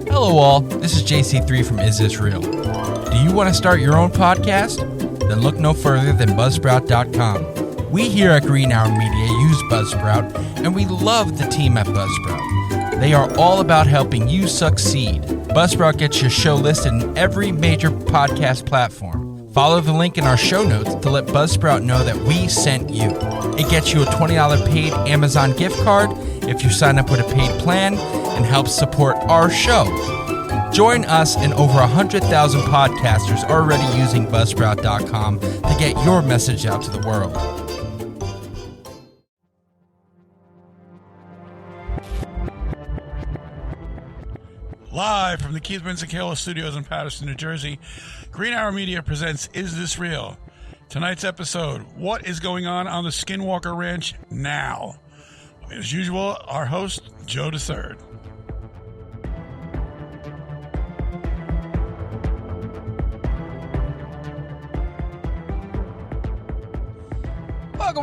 Hello all, this is JC3 from Is This Real? Do you want to start your own podcast? Then look no further than Buzzsprout.com. We here at Green Hour Media use Buzzsprout, and we love the team at Buzzsprout. They are all about helping you succeed. Buzzsprout gets your show listed in every major podcast platform. Follow the link in our show notes to let Buzzsprout know that we sent you. It gets you a $20 paid Amazon gift card if you sign up with a paid plan and helps support our show. Join us and over 100,000 podcasters already using Buzzsprout.com to get your message out to the world. Live from the Keith Vincent Kayla Studios in Paterson, New Jersey, Green Hour Media presents Is This Real? Tonight's episode, what is going on the Skinwalker Ranch now? As usual, our host, Joe III.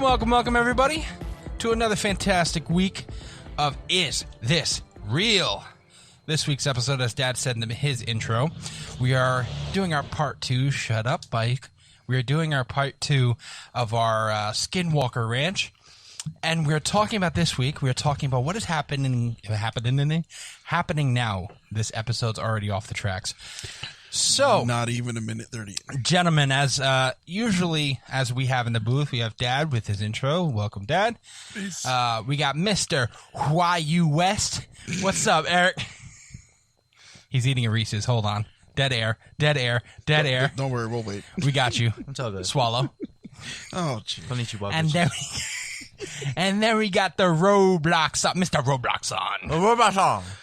Welcome, everybody, to another fantastic week of Is This Real? This week's episode, as Dad said in his intro, we are doing our part two. Shut up, Bike. We are doing our part two of our Skinwalker Ranch, and we're talking about this week. We're talking about what is happening now. This episode's already off the tracks. So, not even a minute 30. Gentlemen, as usually, as we have in the booth, we have Dad with his intro. Welcome, Dad. Peace. We got Mr. YU West. What's up, Eric? He's eating a Reese's. Hold on. Dead air. Don't worry, we'll wait. We got you. It's all good. Swallow. Oh, geez. Konnichiwa. And then we got the Roblox up. Mr. Roblox on.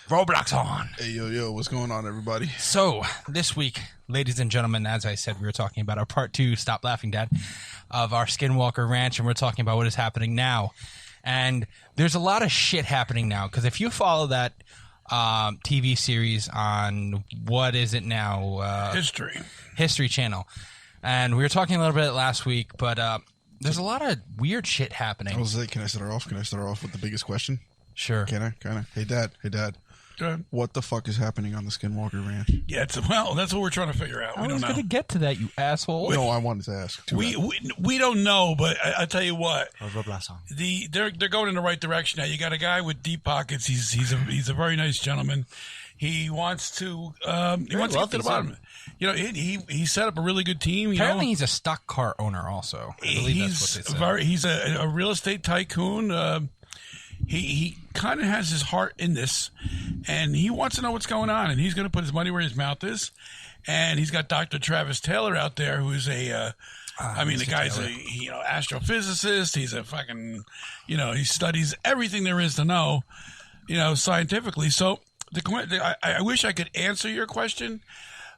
Roblox on. Hey, yo, what's going on, everybody? So, this week, ladies and gentlemen, as I said, we were talking about our part two, Stop Laughing, Dad, of our Skinwalker Ranch, and we're talking about what is happening now. And there's a lot of shit happening now, because if you follow that TV series on, what is it now? History Channel. And we were talking a little bit last week, but there's a lot of weird shit happening. I was like, can I start off? Can I start off with the biggest question? Sure. Can I? Hey, Dad. Go ahead. What the fuck is happening on the Skinwalker Ranch? Yeah, that's what we're trying to figure out. I was going to get to that, you asshole. No, I wanted to ask. We don't know, but I tell you what, they're going in the right direction now. You got a guy with deep pockets. He's a very nice gentleman. He wants to get to the bottom. You know, he set up a really good team. Apparently, he's a stock car owner also. I believe that's what they said. He's a real estate tycoon. He kind of has his heart in this, and he wants to know what's going on, and he's going to put his money where his mouth is. And he's got Dr. Travis Taylor out there, who's the guy's Taylor. Astrophysicist. He's a fucking, he studies everything there is to know, scientifically. So I wish I could answer your question,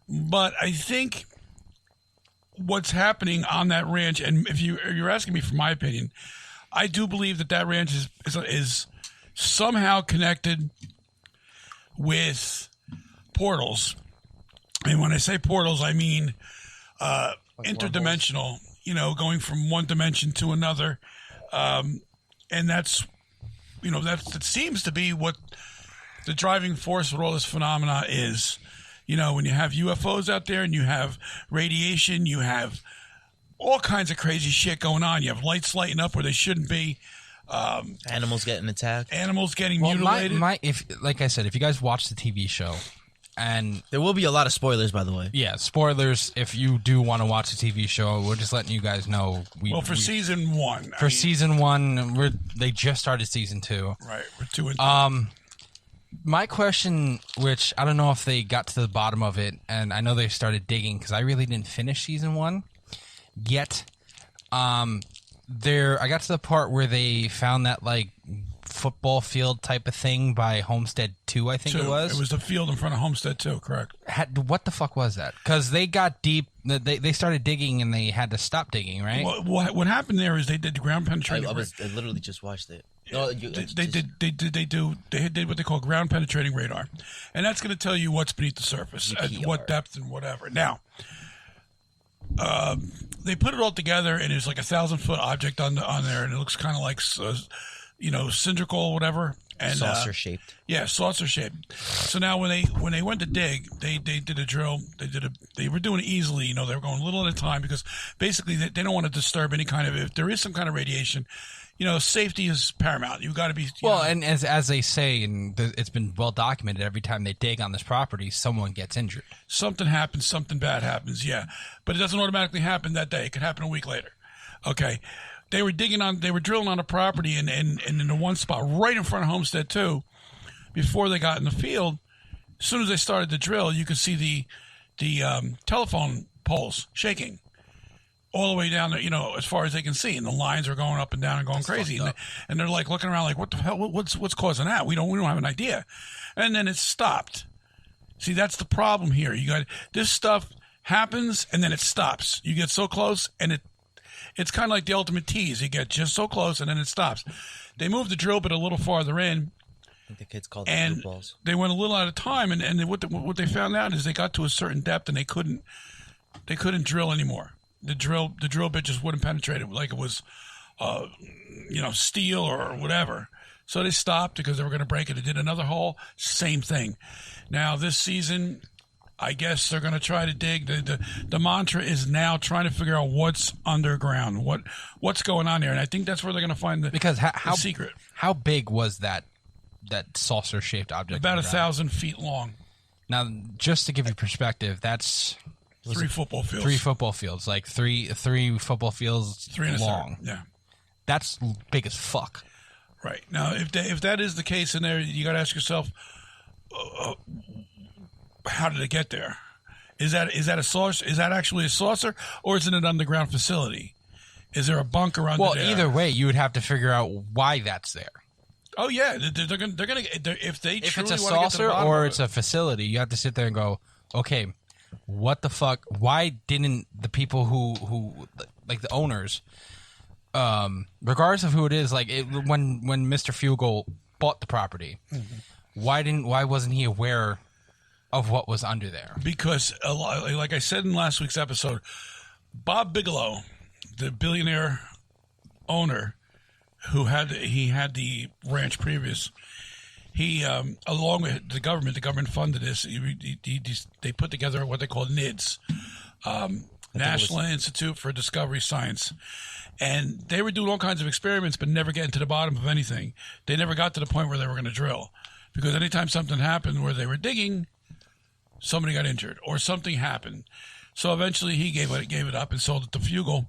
but I think what's happening on that ranch, and if you're asking me for my opinion, I do believe that ranch is somehow connected with portals. And when I say portals, I mean interdimensional, going from one dimension to another. And that seems to be what the driving force with all this phenomena is. When you have UFOs out there and you have radiation, you have all kinds of crazy shit going on. You have lights lighting up where they shouldn't be. Animals getting attacked. Animals getting mutilated. Like I said, if you guys watch the TV show, and there will be a lot of spoilers, by the way. Yeah, spoilers. If you do want to watch the TV show, we're just letting you guys know. Season one. Season one, they just started season 2. Right, we're 2 and 3. My question, which I don't know if they got to the bottom of it, and I know they started digging because I really didn't finish season 1. Yet, I got to the part where they found that football field type of thing by Homestead 2, I think it was. It was the field in front of Homestead 2, correct? What the fuck was that? Because they got deep. They started digging and they had to stop digging, right? What happened there is they did ground penetrating. I literally just watched it. No, they did what they call ground penetrating radar, and that's going to tell you what's beneath the surface, at what depth and whatever. Now. They put it all together, and it's like 1,000-foot object on there, and it looks kind of like, cylindrical or whatever. And, saucer shaped. Yeah, saucer shaped. So now when they went to dig, they did a drill. They were doing it easily. You know, they were going a little at a time because basically they don't want to disturb any kind of, if there is some kind of radiation, you know, safety is paramount. You've got to be and as they say, and it's been well documented, every time they dig on this property, someone gets injured. Something happens, something bad happens. Yeah, but it doesn't automatically happen that day. It could happen a week later. Okay. They were drilling on a property and in the one spot right in front of Homestead too. Before they got in the field, as soon as they started the drill, you could see the telephone poles shaking all the way down there, you know, as far as they can see, and the lines are going up and down and going crazy, and they're like looking around like, what the hell? What's causing that? We don't have an idea. And then it stopped. See, that's the problem here. You got this stuff happens and then it stops. You get so close and it's kind of like the ultimate tease. You get just so close and then it stops. They moved the drill bit a little farther in. I think the kids called it blue balls. They went a little out of time, and what they found out is they got to a certain depth and they couldn't drill anymore. The drill bit just wouldn't penetrate it like it was, steel or whatever. So they stopped because they were going to break it. They did another hole, same thing. Now this season, I guess they're going to try to dig. The mantra is now trying to figure out what's underground, what's going on there, and I think that's where they're going to find the secret. How big was that saucer shaped object? About 1,000 feet long. Now, just to give you perspective, that's 3 football fields. 3 football fields, like three football fields 3 and long. A third. Yeah, that's big as fuck. Right. Now, if that is the case in there, you got to ask yourself, how did it get there? Is that a saucer? Is that actually a saucer, or is it an underground facility? Is there a bunker under there? Well, either way, you would have to figure out why that's there. Oh yeah, they're gonna if it's a saucer or it's a facility, you have to sit there and go, okay, what the fuck? Why didn't the people who like the owners, regardless of who it is, like when Mr. Fugel bought the property, why wasn't he aware of what was under there? Because like I said in last week's episode, Bob Bigelow, the billionaire owner who had the ranch previous, he along with the government funded this. They put together what they call NIDS, National Institute for Discovery Science, and they were doing all kinds of experiments, but never getting to the bottom of anything. They never got to the point where they were going to drill, because anytime something happened where they were digging, somebody got injured or something happened. So eventually he gave it up and sold it to Fugel,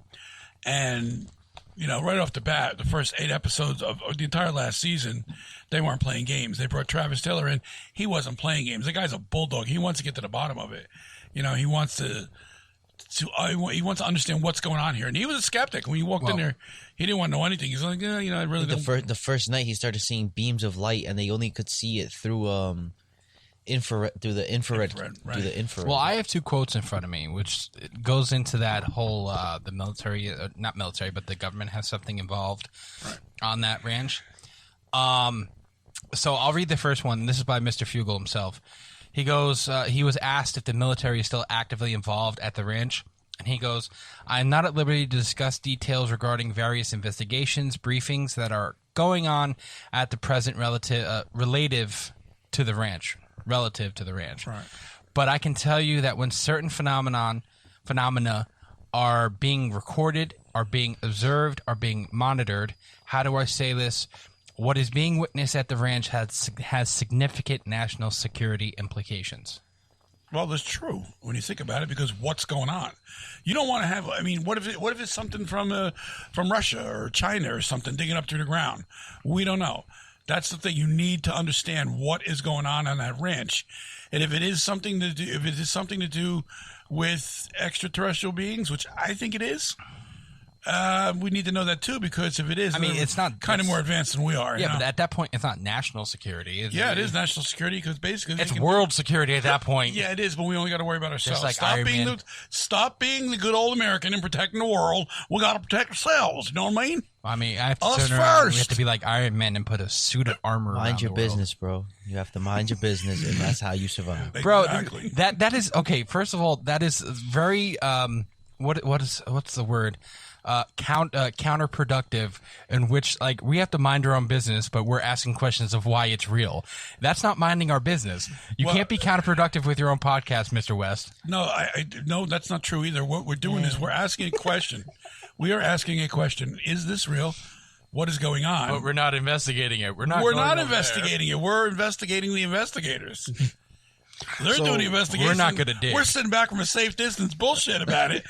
and right off the bat, the first 8 episodes of the entire last season, they weren't playing games. They brought Travis Taylor in. He wasn't playing games. The guy's a bulldog. He wants to get to the bottom of it. He wants to understand what's going on here. And he was a skeptic. When he walked in there, he didn't want to know anything. He's like, I really don't. The first night he started seeing beams of light, and they only could see it through infrared. Well, I have 2 quotes in front of me, which goes into that whole the military, not military, but the government has something involved on that ranch. So I'll read the first one. This is by Mr. Fugel himself. He goes, he was asked if the military is still actively involved at the ranch. And he goes, I am not at liberty to discuss details regarding various investigations, briefings that are going on at the present relative to the ranch. Right. But I can tell you that when certain phenomena are being recorded, are being observed, are being monitored, how do I say this? What is being witnessed at the ranch has significant national security implications. Well, that's true when you think about it, because what's going on? You don't want to have. I mean, what if it's something from Russia or China or something digging up through the ground? We don't know. That's the thing. You need to understand what is going on that ranch, and if it is something to do with extraterrestrial beings, which I think it is, we need to know that too. Because if it is, it's not kind of more advanced than we are. Yeah, but at that point, it's not national security. It is national security, because basically it's world security at that point. Yeah, it is, but we only got to worry about ourselves. Just like Stop being the good old American and protecting the world. We got to protect ourselves. You know what I mean? I have to turn around. We have to be like Iron Man and put a suit of armor around Mind your the world. business, bro. You have to mind your business, and that's how you survive. Bro, exactly. that is okay. First of all, that is very what's the word? counterproductive, in which like we have to mind our own business, but we're asking questions of why it's real. That's not minding our business. You can't be counterproductive with your own podcast, Mr. West. No, no, that's not true either. What we're doing is we're asking a question. We are asking a question. Is this real? What is going on? But we're not investigating it. We're not investigating it. We're investigating the investigators. They're doing the investigation. We're not going to dig. We're sitting back from a safe distance bullshit about it,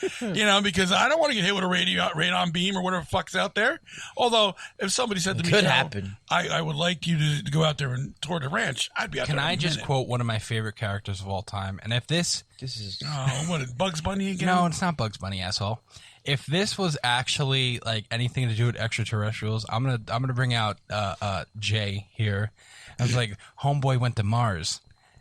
because I don't want to get hit with a radon beam or whatever the fuck's out there. Although, if somebody said to me, could happen. I would like you to go out there and tour the ranch, I'd be out there. Can I just quote one of my favorite characters of all time? And if this is what, Bugs Bunny again? No, it's not Bugs Bunny, asshole. If this was actually like anything to do with extraterrestrials, I'm gonna bring out Jay here. I was like, homeboy went to Mars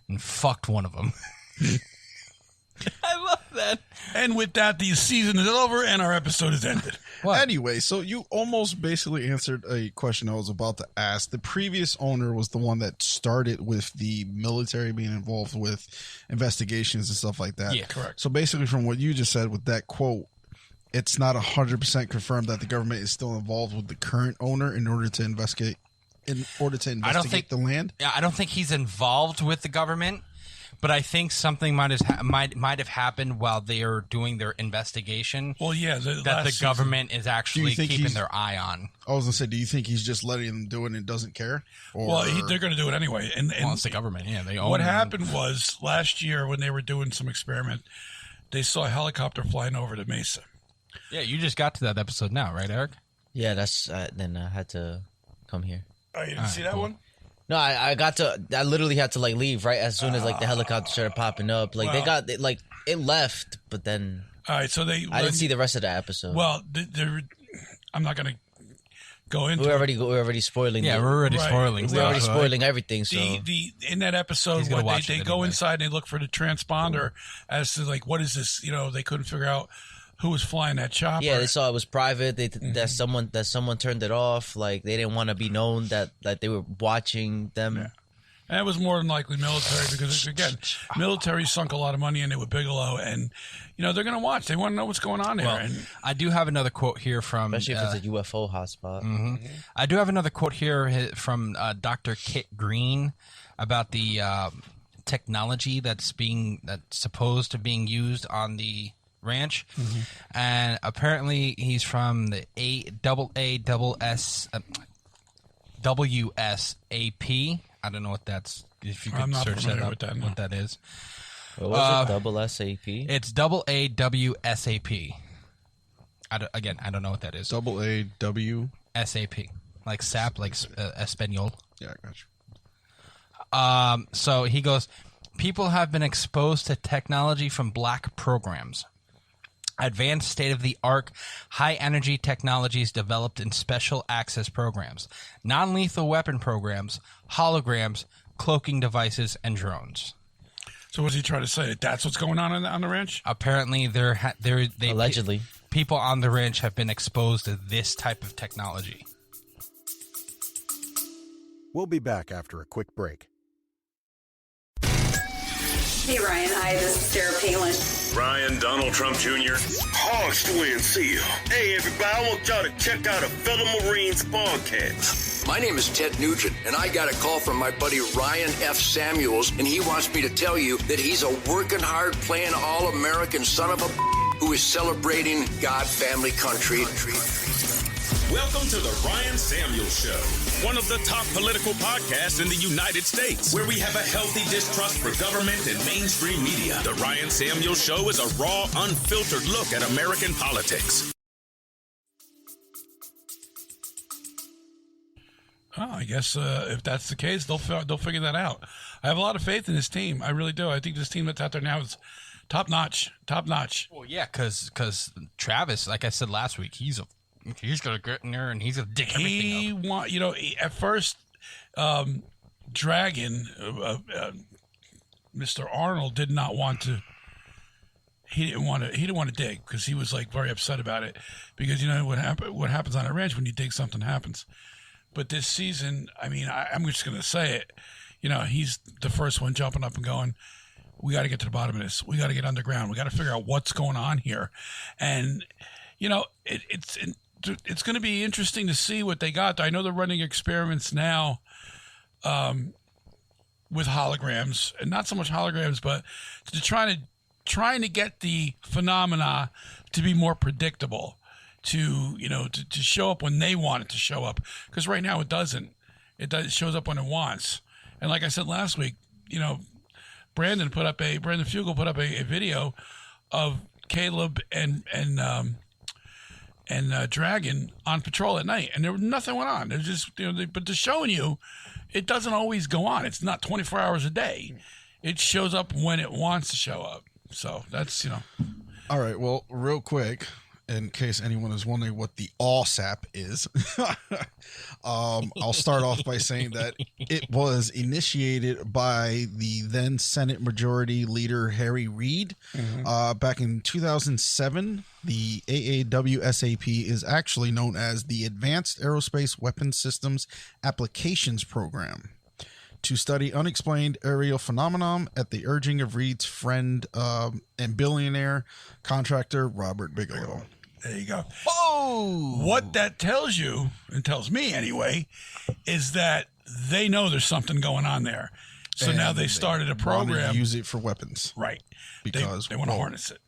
and fucked one of them. I love that. And with that, the season is over and our episode is ended. What? Anyway, so you almost basically answered a question I was about to ask. The previous owner was the one that started with the military being involved with investigations and stuff like that. Yeah, correct. So basically, from what you just said with that quote, it's not 100% confirmed that the government is still involved with the current owner in order to investigate. The land. Yeah, I don't think he's involved with the government, but I think something might have happened while they are doing their investigation. Well, yeah, that the government is actually keeping their eye on. I was gonna say, do you think he's just letting them do it and doesn't care? Or... Well, they're going to do it anyway. And it's the government. Yeah, they own. What happened was last year when they were doing some experiment, they saw a helicopter flying over the Mesa. Yeah, you just got to that episode now, right, Eric? Yeah, that's then I had to come here. Oh, you didn't see that one? No, I literally had to like leave right as soon as like the helicopter started popping up. Like it left, but then all right. So I didn't see the rest of the episode. Well, I'm not going to go into. We're already spoiling. Yeah, we're already spoiling. We're already spoiling everything. So in that episode, they go inside and they look for the transponder as to like what is this? They couldn't figure out who was flying that chopper. Yeah, they saw it was private. That someone turned it off. Like they didn't want to be known that they were watching them. Yeah. And it was more than likely military because again, military sunk a lot of money in it with Bigelow, and they're going to watch. They want to know what's going on there. Well, I do have another quote here from, especially if it's a UFO hotspot. Mm-hmm. I do have another quote here from Dr. Kit Green about the technology that's supposed to being used on the ranch, and apparently he's from the WSAP. I don't know what that's. If you could search that up, what that is. What was it? Double SAP. It's AAWSAP. I don't know what that is. AAW SAP, like SAP, like Espanol. Yeah, I got you. So he goes, people have been exposed to technology from black programs. Advanced state-of-the-art, high-energy technologies developed in special access programs, non-lethal weapon programs, holograms, cloaking devices, and drones. So what's he trying to say? That's what's going on the ranch? Apparently, allegedly, people on the ranch have been exposed to this type of technology. We'll be back after a quick break. Hey, Ryan. Hi, this is Sarah Palin. Ryan, Donald Trump Jr. Hogs to win, see you. Hey, everybody, I want y'all to check out a fellow Marines podcast. My name is Ted Nugent, and I got a call from my buddy Ryan F. Samuels, and he wants me to tell you that he's a working hard, playing all-American son of a who is celebrating God, family, country. Welcome to the Ryan Samuels Show, one of the top political podcasts in the United States, where we have a healthy distrust for government and mainstream media. The Ryan Samuels Show is a raw, unfiltered look at American politics. Oh, I guess if that's the case, they'll figure that out. I have a lot of faith in this team. I really do. I think this team that's out there now is top notch. Top notch. Well, yeah, because Travis, like I said last week, he's gonna get in there and he's gonna dig everything up. At first, Dragon, Mr. Arnold did not want to. He didn't want to dig because he was like very upset about it because what happens on a ranch when you dig, something happens. But this season, I mean, I'm just gonna say it. He's the first one jumping up and going, we got to get to the bottom of this. We got to get underground. We got to figure out what's going on here. And it's going to be interesting to see what they got. I know they're running experiments now with holograms, and not so much holograms, but trying to get the phenomena to be more predictable, to show up when they want it to show up. Because right now it doesn't. It shows up when it wants. And like I said last week, Brandon Fugel put up a video of Caleb and Dragon on patrol at night, and there was nothing went on. There's just but they're showing you it doesn't always go on. It's not 24 hours a day. It shows up when it wants to show up. So that's All right. Well, real quick, in case anyone is wondering what the ALSAP is, I'll start off by saying that it was initiated by the then Senate Majority Leader Harry Reid back in 2007. The AAWSAP is actually known as the Advanced Aerospace Weapons Systems Applications Program, to study unexplained aerial phenomenon at the urging of Reid's friend and billionaire contractor Robert Bigelow. There you go. Oh! What that tells you, and tells me anyway, is that they know there's something going on there. So and now they started a program. To use it for weapons. Right. Because they want to harness it.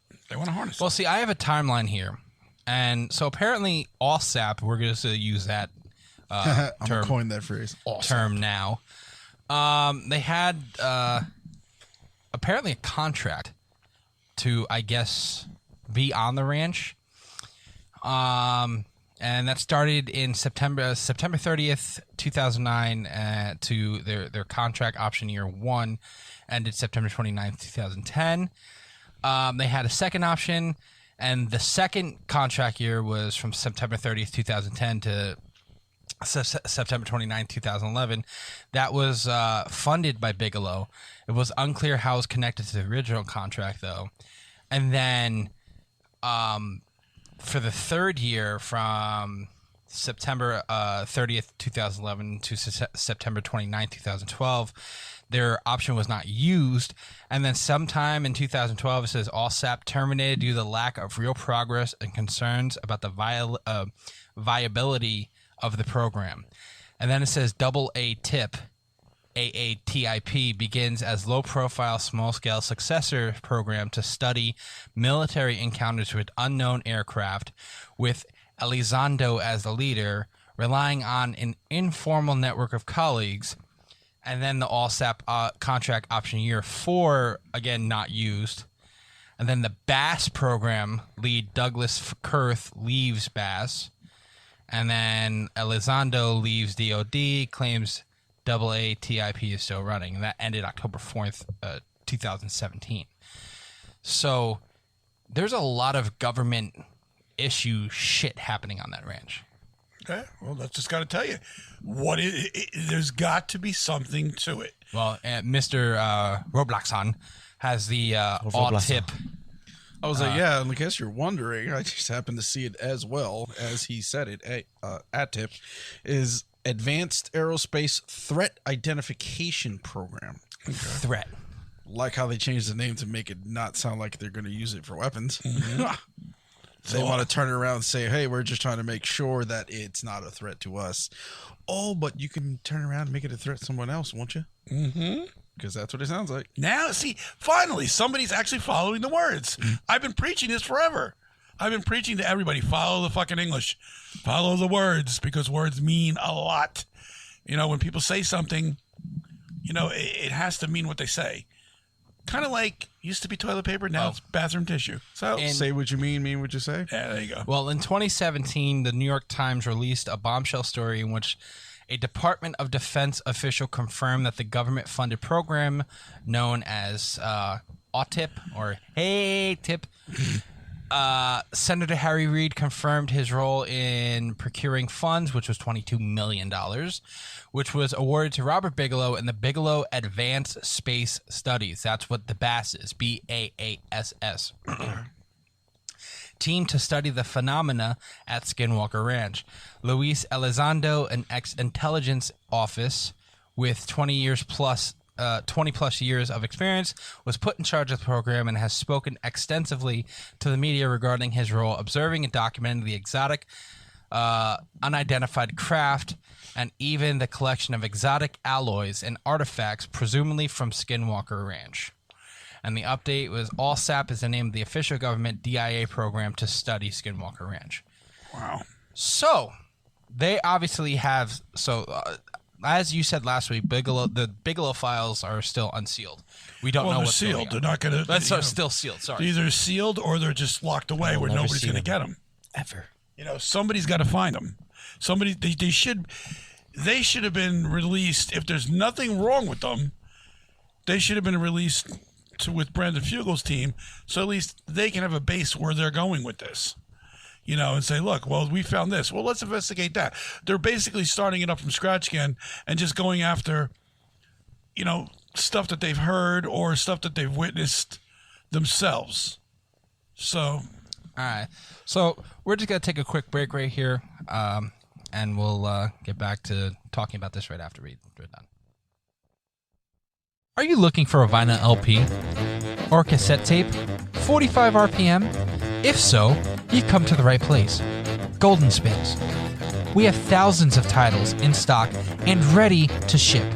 Well, see, I have a timeline here. And so apparently ALSAP, we're going to use that I'm going to coin that phrase. Term now. They had apparently a contract to, I guess, be on the ranch. And that started in September 30th, 2009, to their contract option year 1 ended September 29th, 2010. They had a second option, and the second contract year was from September 30th, 2010 to September 29th, 2011. That was funded by Bigelow. It was unclear how it was connected to the original contract, though. And then for the third year, from September 30th, 2011 to September 29th, 2012, their option was not used. And then sometime in 2012, it says ALSAP terminated due to the lack of real progress and concerns about the viability of the program. And then it says AATIP, AATIP, begins as low-profile, small-scale successor program to study military encounters with unknown aircraft, with Elizondo as the leader, relying on an informal network of colleagues. And then the ALSAP contract option year 4, again, not used. And then the BASS program lead, Douglas Kurth, leaves BASS. And then Elizondo leaves DOD, claims AATIP is still running. And that ended October 4th, 2017. So there's a lot of government issue shit happening on that ranch. Okay, well, that's just got to tell you. There's got to be something to it. Well, Mr. Robloxon has the all-tip. I was like, yeah, in case you're wondering, I just happened to see it as well as he said it. ATIP is Advanced Aerospace Threat Identification Program. Okay. Threat. Like how they changed the name to make it not sound like they're going to use it for weapons. Mm-hmm. They want to turn it around and say, hey, we're just trying to make sure that it's not a threat to us. Oh, but you can turn around and make it a threat to someone else, won't you? Mm-hmm. Because that's what it sounds like. Now, see, finally, somebody's actually following the words. I've been preaching this forever. I've been preaching to everybody, follow the fucking English. Follow the words, because words mean a lot. When people say something, it has to mean what they say. Kind of like used to be toilet paper, now it's bathroom tissue. So say what you mean what you say. Yeah, there you go. Well, in 2017, the New York Times released a bombshell story in which a Department of Defense official confirmed that the government-funded program known as ATIP or ATIP, Senator Harry Reid confirmed his role in procuring funds, which was $22 million, which was awarded to Robert Bigelow and the Bigelow Advanced Space Studies. That's what the BASS is, BASS. Team to study the phenomena at Skinwalker Ranch. Luis Elizondo, an ex-intelligence office with 20 years plus 20 plus years of experience, was put in charge of the program and has spoken extensively to the media regarding his role observing and documenting the exotic, unidentified craft, and even the collection of exotic alloys and artifacts, presumably from Skinwalker Ranch. And the update was AllSap is the name of the official government DIA program to study Skinwalker Ranch. Wow. So, they obviously have... as you said last week, the Bigelow files are still unsealed. We don't know what's sealed. They're not going to... That's still sealed, sorry. They're either sealed or they're just locked away where nobody's going to get them. Ever. Somebody's got to find them. Somebody... They should have been released. If there's nothing wrong with them, they should have been released with Brandon Fugel's team, so at least they can have a base where they're going with this. And say, look, well, we found this. Well, let's investigate that. They're basically starting it up from scratch again and just going after, stuff that they've heard or stuff that they've witnessed themselves. So. All right. So we're just going to take a quick break right here, and we'll get back to talking about this right after we're done. Are you looking for a vinyl LP or cassette tape? 45 RPM? If so, you've come to the right place. Golden Spins. We have thousands of titles in stock and ready to ship.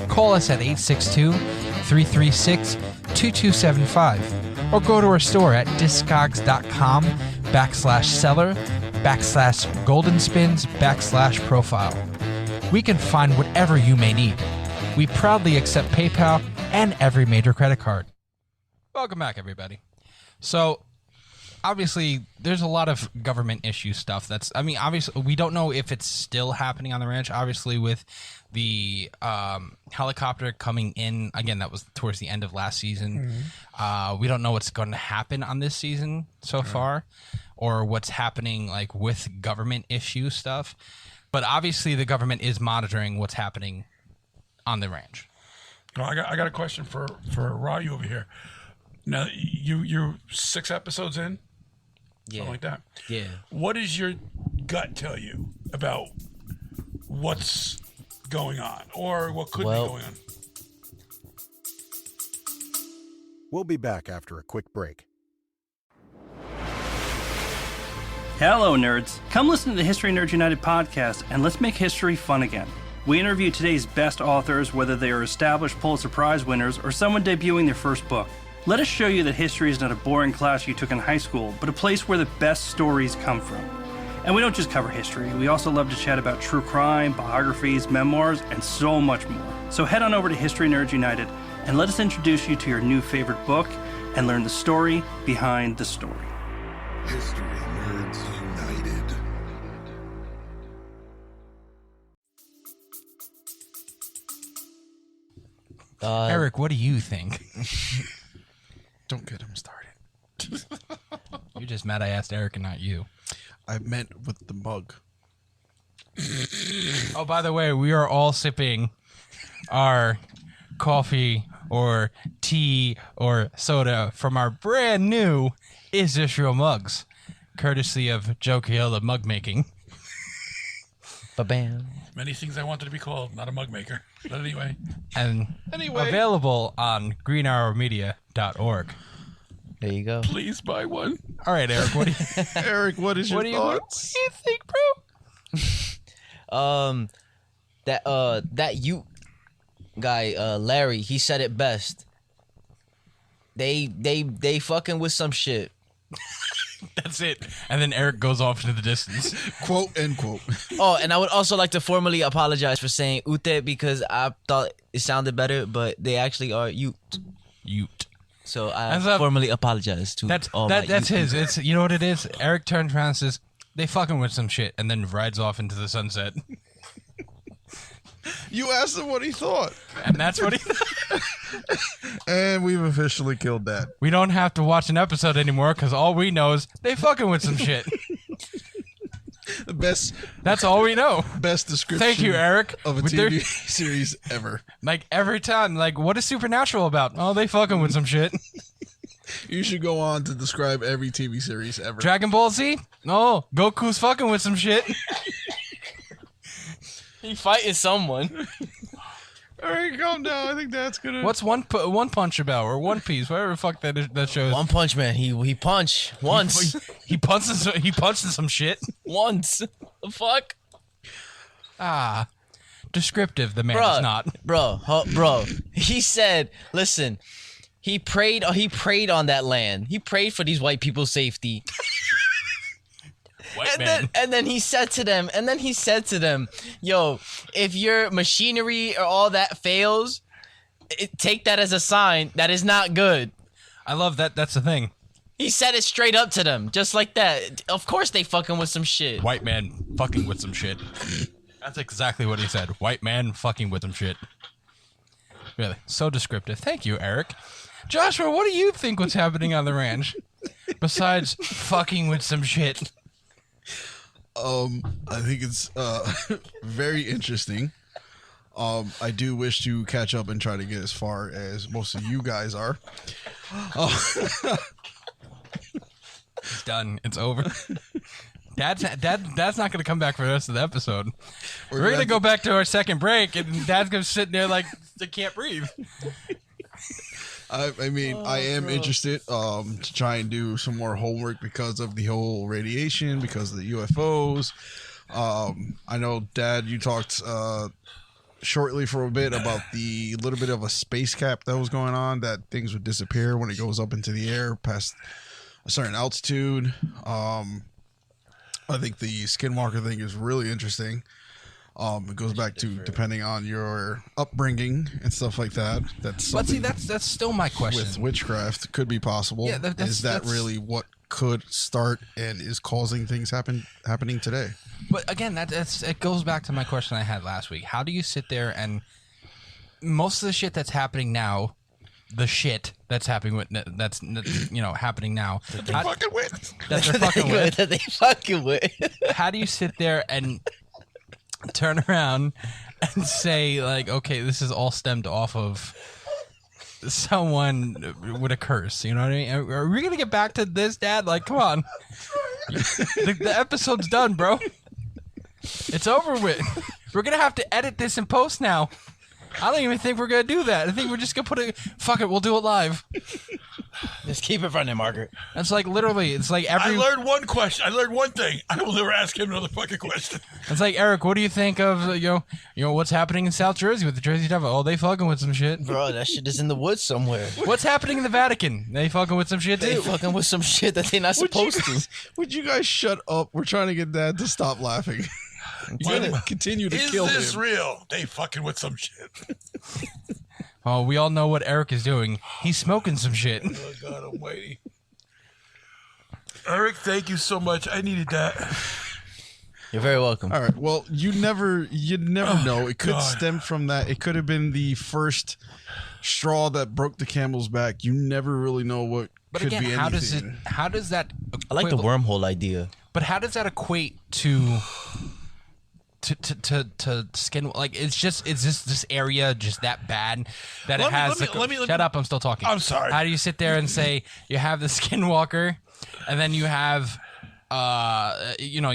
Call us at 862-336-2275 or go to our store at discogs.com/seller/goldenspins/profile. We can find whatever you may need. We proudly accept PayPal and every major credit card. Welcome back, everybody. So, obviously, there's a lot of government issue stuff. Obviously, we don't know if it's still happening on the ranch. Obviously, with the helicopter coming in, again, that was towards the end of last season. Mm-hmm. We don't know what's going to happen on this season so far, or what's happening with government issue stuff. But obviously, the government is monitoring what's happening on the ranch. Well, I got a question for Ryu over here. Now, you're 6 episodes in? Yeah. Something like that? Yeah. What does your gut tell you about what's going on or what could be going on? We'll be back after a quick break. Hello, nerds. Come listen to the History Nerds United podcast, and let's make history fun again. We interview today's best authors, whether they are established Pulitzer Prize winners or someone debuting their first book. Let us show you that history is not a boring class you took in high school, but a place where the best stories come from. And we don't just cover history. We also love to chat about true crime, biographies, memoirs, and so much more. So head on over to History Nerds United and let us introduce you to your new favorite book and learn the story behind the story. History Nerds United. Eric, what do you think? Don't get him started. You're just mad I asked Eric and not you. I meant with the mug. Oh, by the way, we are all sipping our coffee or tea or soda from our brand new Is This Real mugs, courtesy of Joe Keola Mug Making. Ba-bam. Many things I wanted to be called, not a mug maker. But anyway. And available on greenhourmedia.org. There you go. Please buy one. All right, Eric. What do you, Eric, what is your thoughts? What do you think, bro? That Ute guy, Larry, he said it best. They fucking with some shit. That's it. And then Eric goes off into the distance. Quote, end quote. Oh, and I would also like to formally apologize for saying Ute because I thought it sounded better, but they actually are Ute. Ute. So I formally apologize to all my That's Ute his. people. It's, you know what it is? Eric turns around and says, they fucking with some shit, and then rides off into the sunset. You asked him what he thought. And that's what he And we've officially killed that. We don't have to watch an episode anymore because all we know is they fucking with some shit. The best. That's all we know. Best description. Thank you, Eric. Of a TV series ever. Like every time, what is Supernatural about? Oh, they fucking with some shit. You should go on to describe every TV series ever. Dragon Ball Z? Oh, Goku's fucking with some shit. He fighting someone. All All right, calm down. I think that's gonna. What's One Punch about, or One Piece, whatever the fuck that show is? One Punch Man. He punched once. He punched some shit Once. The fuck? Descriptive. The man is not. Bro. He said, listen. He prayed on that land. He prayed for these white people's safety. And then he said to them, yo, if your machinery or all that fails, take that as a sign that is not good. I love that. That's the thing. He said it straight up to them, just like that. Of course they fucking with some shit. White man fucking with some shit. That's exactly what he said. White man fucking with some shit. Really, so descriptive. Thank you, Eric. Joshua, what do you think what's happening on the ranch? Besides fucking with some shit. I think it's very interesting. I do wish to catch up and try to get as far as most of you guys are. It's done. It's over. Dad's not going to come back for the rest of the episode. We're going to go back to our second break, and Dad's going to sit there like they can't breathe. I mean, I am interested to try and do some more homework because of the whole radiation, because of the UFOs. I know, Dad, you talked shortly for a bit about the little bit of a space cap that was going on, that things would disappear when it goes up into the air past a certain altitude. I think the Skinwalker thing is really interesting. It goes back to depending on your upbringing and stuff like that. But see, that's still my question. With witchcraft, could be possible. Yeah, is that really what could start and is causing things happening today? But again, it goes back to my question I had last week. How do you sit there and most of the shit that's happening now, the shit that's happening happening now, that they're fucking with. That they're fucking with. That they fucking with. How do you sit there and turn around and say, like, okay, this is all stemmed off of someone with a curse? You know what I mean? Are we gonna get back to this, Dad? Like, come on. The episode's done, bro. It's over with. We're gonna have to edit this in post now. I don't even think we're gonna do that. I think we're just gonna put it. Fuck it, we'll do it live. Just keep it running, Margaret. It's like literally. It's like every. I learned one question. I learned one thing. I will never ask him another fucking question. It's like, Eric, what do you think of you know what's happening in South Jersey with the Jersey Devil? Oh, they fucking with some shit, bro. That shit is in the woods somewhere. What's happening in the Vatican? They fucking with some shit too. They fucking with some shit that they're not supposed to. Would you guys shut up? We're trying to get Dad to stop laughing. You're gonna continue to kill him. Is this real? They fucking with some shit. Oh, we all know what Eric is doing. He's smoking some shit. Oh, God almighty. Eric, thank you so much. I needed that. You're very welcome. All right. Well, you'd never know. It could stem from that. It could have been the first straw that broke the camel's back. You never really know what could be anything. How does that I like the wormhole idea. But how does that equate to skin? Like, it's just this area just that bad that it has. Shut up! I'm still talking. I'm sorry. How do you sit there and say you have the Skinwalker, and then you have you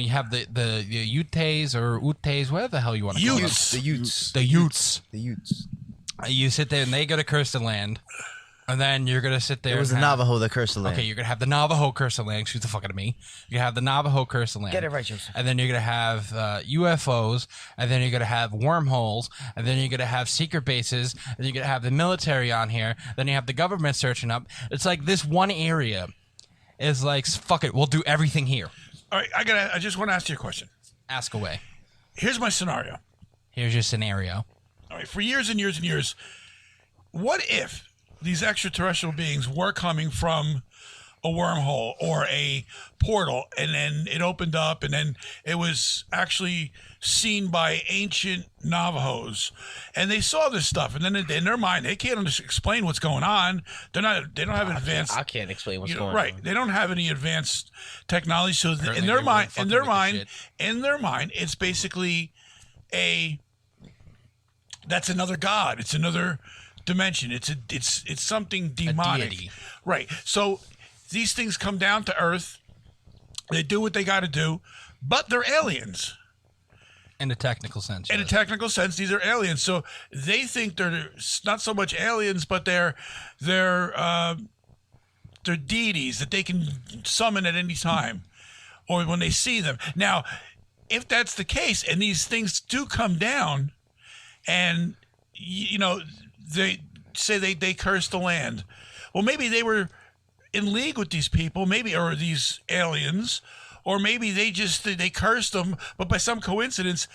have the Utes or Utes, whatever the hell you want to call them. The Utes. You sit there and they go to curse the land. And then you're going to sit there. It was the Navajo that cursed the land. Okay, you're going to have the Navajo curse the land. Excuse the fuck out of me. You're going to have the Navajo curse the land. Get it right, Joseph. And then you're going to have UFOs. And then you're going to have wormholes. And then you're going to have secret bases. And you're going to have the military on here. Then you have the government searching up. It's like this one area is like, fuck it, we'll do everything here. All right, I just want to ask you a question. Ask away. Here's my scenario. Here's your scenario. All right, for years and years and years, what if these extraterrestrial beings were coming from a wormhole or a portal, and then it opened up, and then it was actually seen by ancient Navajos, and they saw this stuff, and then in their mind they can't explain what's going on. They don't have an advanced. I can't explain what's going on. Right? They don't have any advanced technology, so in their mind, it's basically that's another god. It's another dimension. It's something demonic, right? So these things come down to Earth. They do what they got to do, but they're aliens. In a technical sense. In a technical sense, these are aliens. So they think they're not so much aliens, but they're deities that they can summon at any time or when they see them. Now, if that's the case and these things do come down and, they say they curse the land, well, maybe they were in league with these people, or these aliens, or maybe they cursed them, but by some coincidence,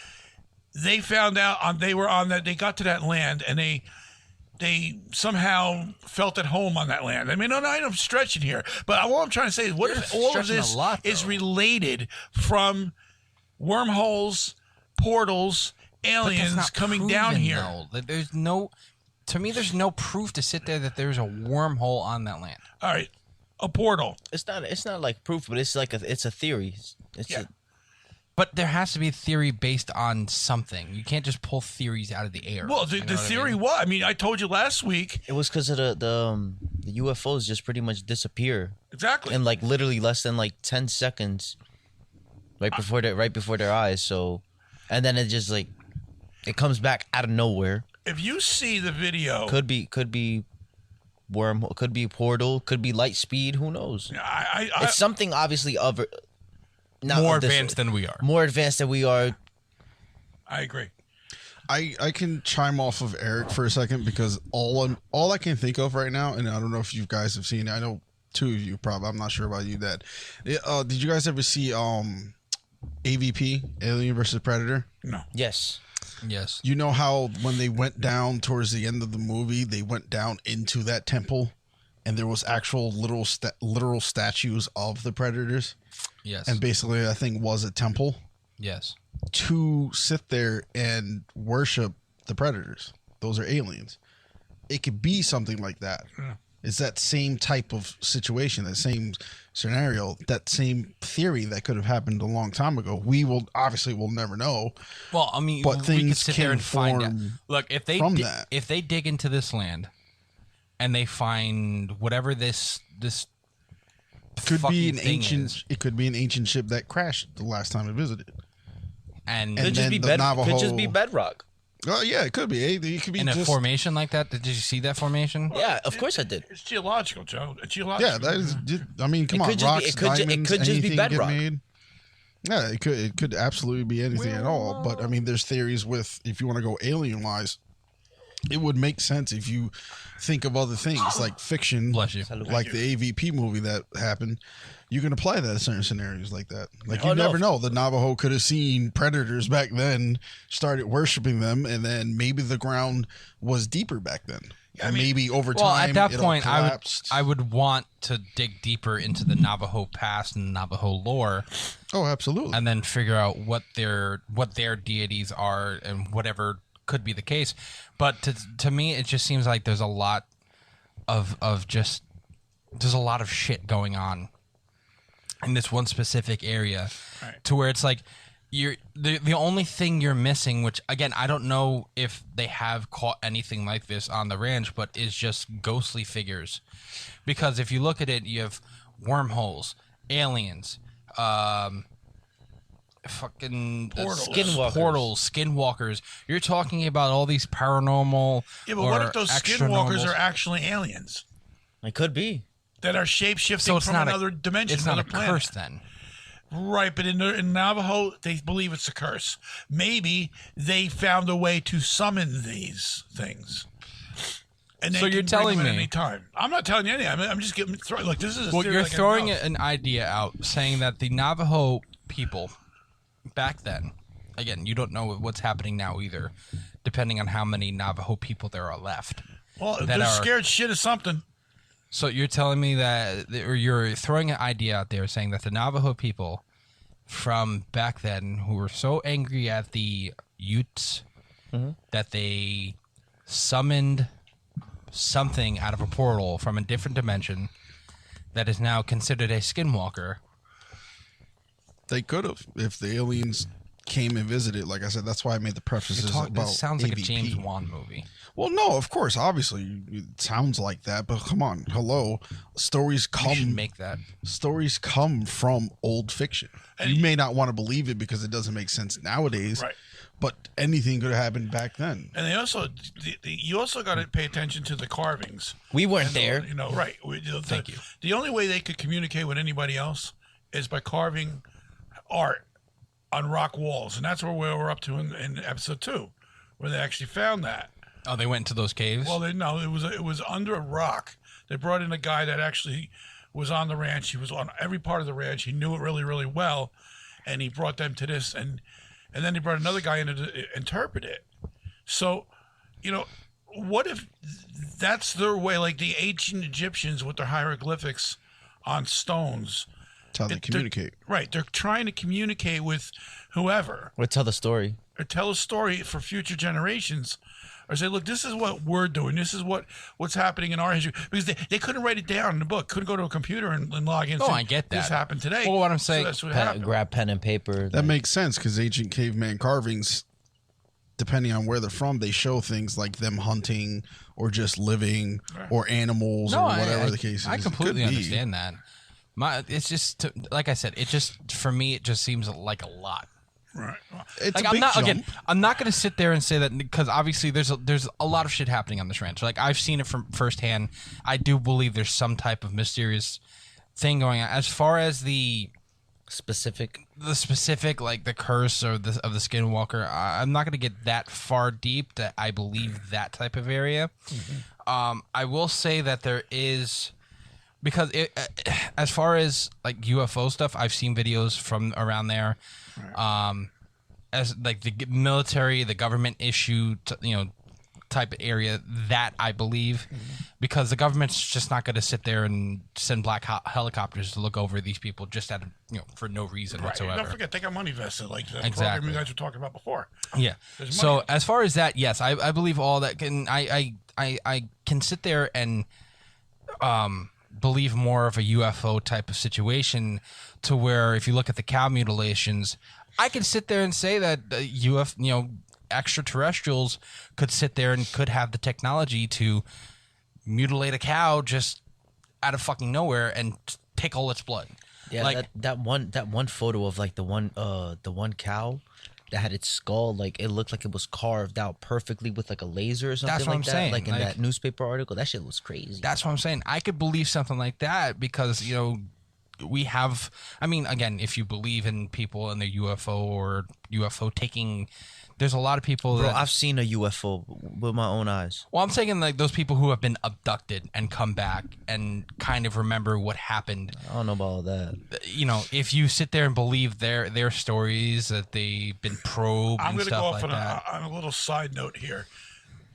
they found out they got to that land and they somehow felt at home on that land. I mean, I'm stretching here, but all I'm trying to say is, what if all of this is related from wormholes, portals, aliens coming down here? To me, there's no proof to sit there that there's a wormhole on that land. All right, a portal. It's not like proof, but it's a theory. But there has to be a theory based on something. You can't just pull theories out of the air. Well, the theory was, I told you last week. It was because of the UFOs just pretty much disappear. Exactly. In literally less than 10 seconds, right before their eyes. So, and then it just it comes back out of nowhere. If you see the video, could be wormhole, could be portal, could be light speed. Who knows? It's something obviously more advanced than we are. More advanced than we are. I agree. I can chime off of Eric for a second because all I can think of right now, and I don't know if you guys have seen it. I know two of you probably. I'm not sure about you. Did you guys ever see AVP, Alien versus Predator? No. Yes. You know how when they went down towards the end of the movie, they went down into that temple, and there was actual literal statues of the predators. Yes. And basically, that thing was a temple. Yes. To sit there and worship the predators. Those are aliens. It could be something like that. Yeah. It's that same type of situation, that same scenario, that same theory that could have happened a long time ago. We will never know. Well, I mean, but things we could sit can there and find out. form Look, if they dig into this land and they find whatever this could be an thing ancient. is, It could be an ancient ship that crashed the last time it visited. and Could just be could just be bedrock. Oh yeah, it could be. It could be in a just formation like that. Did you see that formation? Yeah, of course I did. It's geological, Joe. It's geological. Yeah, that is. I mean, come on, could just rocks, be- it could ju- it diamonds, could just be anything get bedrock. made. Yeah, it could absolutely be anything at all. But I mean, there's theories with if you want to go alien wise, it would make sense if you think of other things like fiction, Bless you. like the AVP movie that happened. You can apply that to certain scenarios like that. Like Oh, you no. never know. The Navajo could have seen predators back then, started worshiping them, and then maybe the ground was deeper back then. And maybe over time, Well, at that it all point, collapsed. I would want to dig deeper into the Navajo past and Navajo lore. Oh, absolutely. And then figure out what their deities are and whatever could be the case. But to me, it just seems like there's a lot of there's a lot of shit going on in this one specific area, to where it's like the only thing you're missing, which again I don't know if they have caught anything like this on the ranch, but is just ghostly figures. Because if you look at it, you have wormholes, aliens, fucking portals, skinwalkers. You're talking about all these paranormal. Yeah, but what if those skinwalkers are actually aliens? It could be. That are shape-shifting from another dimension, It's not another a planet. curse then. Right, but in Navajo, they believe it's a curse. Maybe they found a way to summon these things. And So you're can bring telling them at me- any time. I'm not telling you anything. I'm just getting look. This is a Well, theory you're like throwing anything else. an idea out, saying that the Navajo people back then, again, you don't know what's happening now either, depending on how many Navajo people there are left. Well, that they're are- scared shit of something. So you're telling me that, or you're throwing an idea out there saying that the Navajo people from back then, who were so angry at the Utes that they summoned something out of a portal from a different dimension that is now considered a skinwalker. They could have if the aliens came and visited. Like I said, that's why I made the prefaces about This sounds like a AVP. James Wan movie. Well, no, of course, obviously, it sounds like that, but come on, hello, stories You should come. make that. Stories come from old fiction. You may not want to believe it because it doesn't make sense nowadays, Right. but anything could have happened back then. And they also, you also got to pay attention to the carvings. We weren't there. You know, right. Thank you. The only way they could communicate with anybody else is by carving art on rock walls. And that's where we're up to in episode 2, where they actually found that. Oh, they went into those caves? Well, it was under a rock. They brought in a guy that actually was on the ranch. He was on every part of the ranch. He knew it really, really well. And he brought them to this. And then he brought another guy in to interpret it. So, you know, what if that's their way, like the ancient Egyptians with their hieroglyphics on stones? That's how they communicate. Right. They're trying to communicate with whoever. Or tell the story. Or tell a story for future generations. Or say, look, this is what we're doing. This is what's happening in our history. Because they couldn't write it down in the book. Couldn't go to a computer and log in. Oh, I get that. This happened today. Well, what I'm saying, so that's what happened. Grab pen and paper. That makes sense because ancient caveman carvings, depending on where they're from, they show things like them hunting or just living or animals or whatever the case is. I completely understand that. It's just, like I said, it just, for me, it just seems like a lot. Right. It's like, a big jump. I'm not going to sit there and say that because obviously there's a lot of shit happening on this ranch. Like I've seen it from firsthand. I do believe there's some type of mysterious thing going on. As far as the specific, like the curse or of the Skinwalker, I'm not going to get that far deep that I believe that type of area. Mm-hmm. I will say that there is. Because as far as like UFO stuff, I've seen videos from around there, as like the military, the government issue, type of area that I believe, because the government's just not going to sit there and send black helicopters to look over these people just out of for no reason whatsoever. Don't forget they got money vested, like the exactly. program you guys were talking about before. Yeah. So as far as that, yes, I believe all that. I can sit there and believe more of a UFO type of situation, to where if you look at the cow mutilations, I can sit there and say that extraterrestrials could sit there and could have the technology to mutilate a cow just out of fucking nowhere and take all its blood. Yeah, like that one photo of like the one cow that had its skull, like it looked like it was carved out perfectly with like a laser or something. That's what I'm saying. Like in that newspaper article, that shit was crazy. That's what I'm saying. I could believe something like that because we have. I mean, again, if you believe in people and the UFO or UFO taking. There's a lot of people Bro, that... I've seen a UFO with my own eyes. Well, I'm saying like those people who have been abducted and come back and kind of remember what happened. I don't know about all that. If you sit there and believe their stories, that they've been probed and stuff like that. I'm going to go off on a little side note here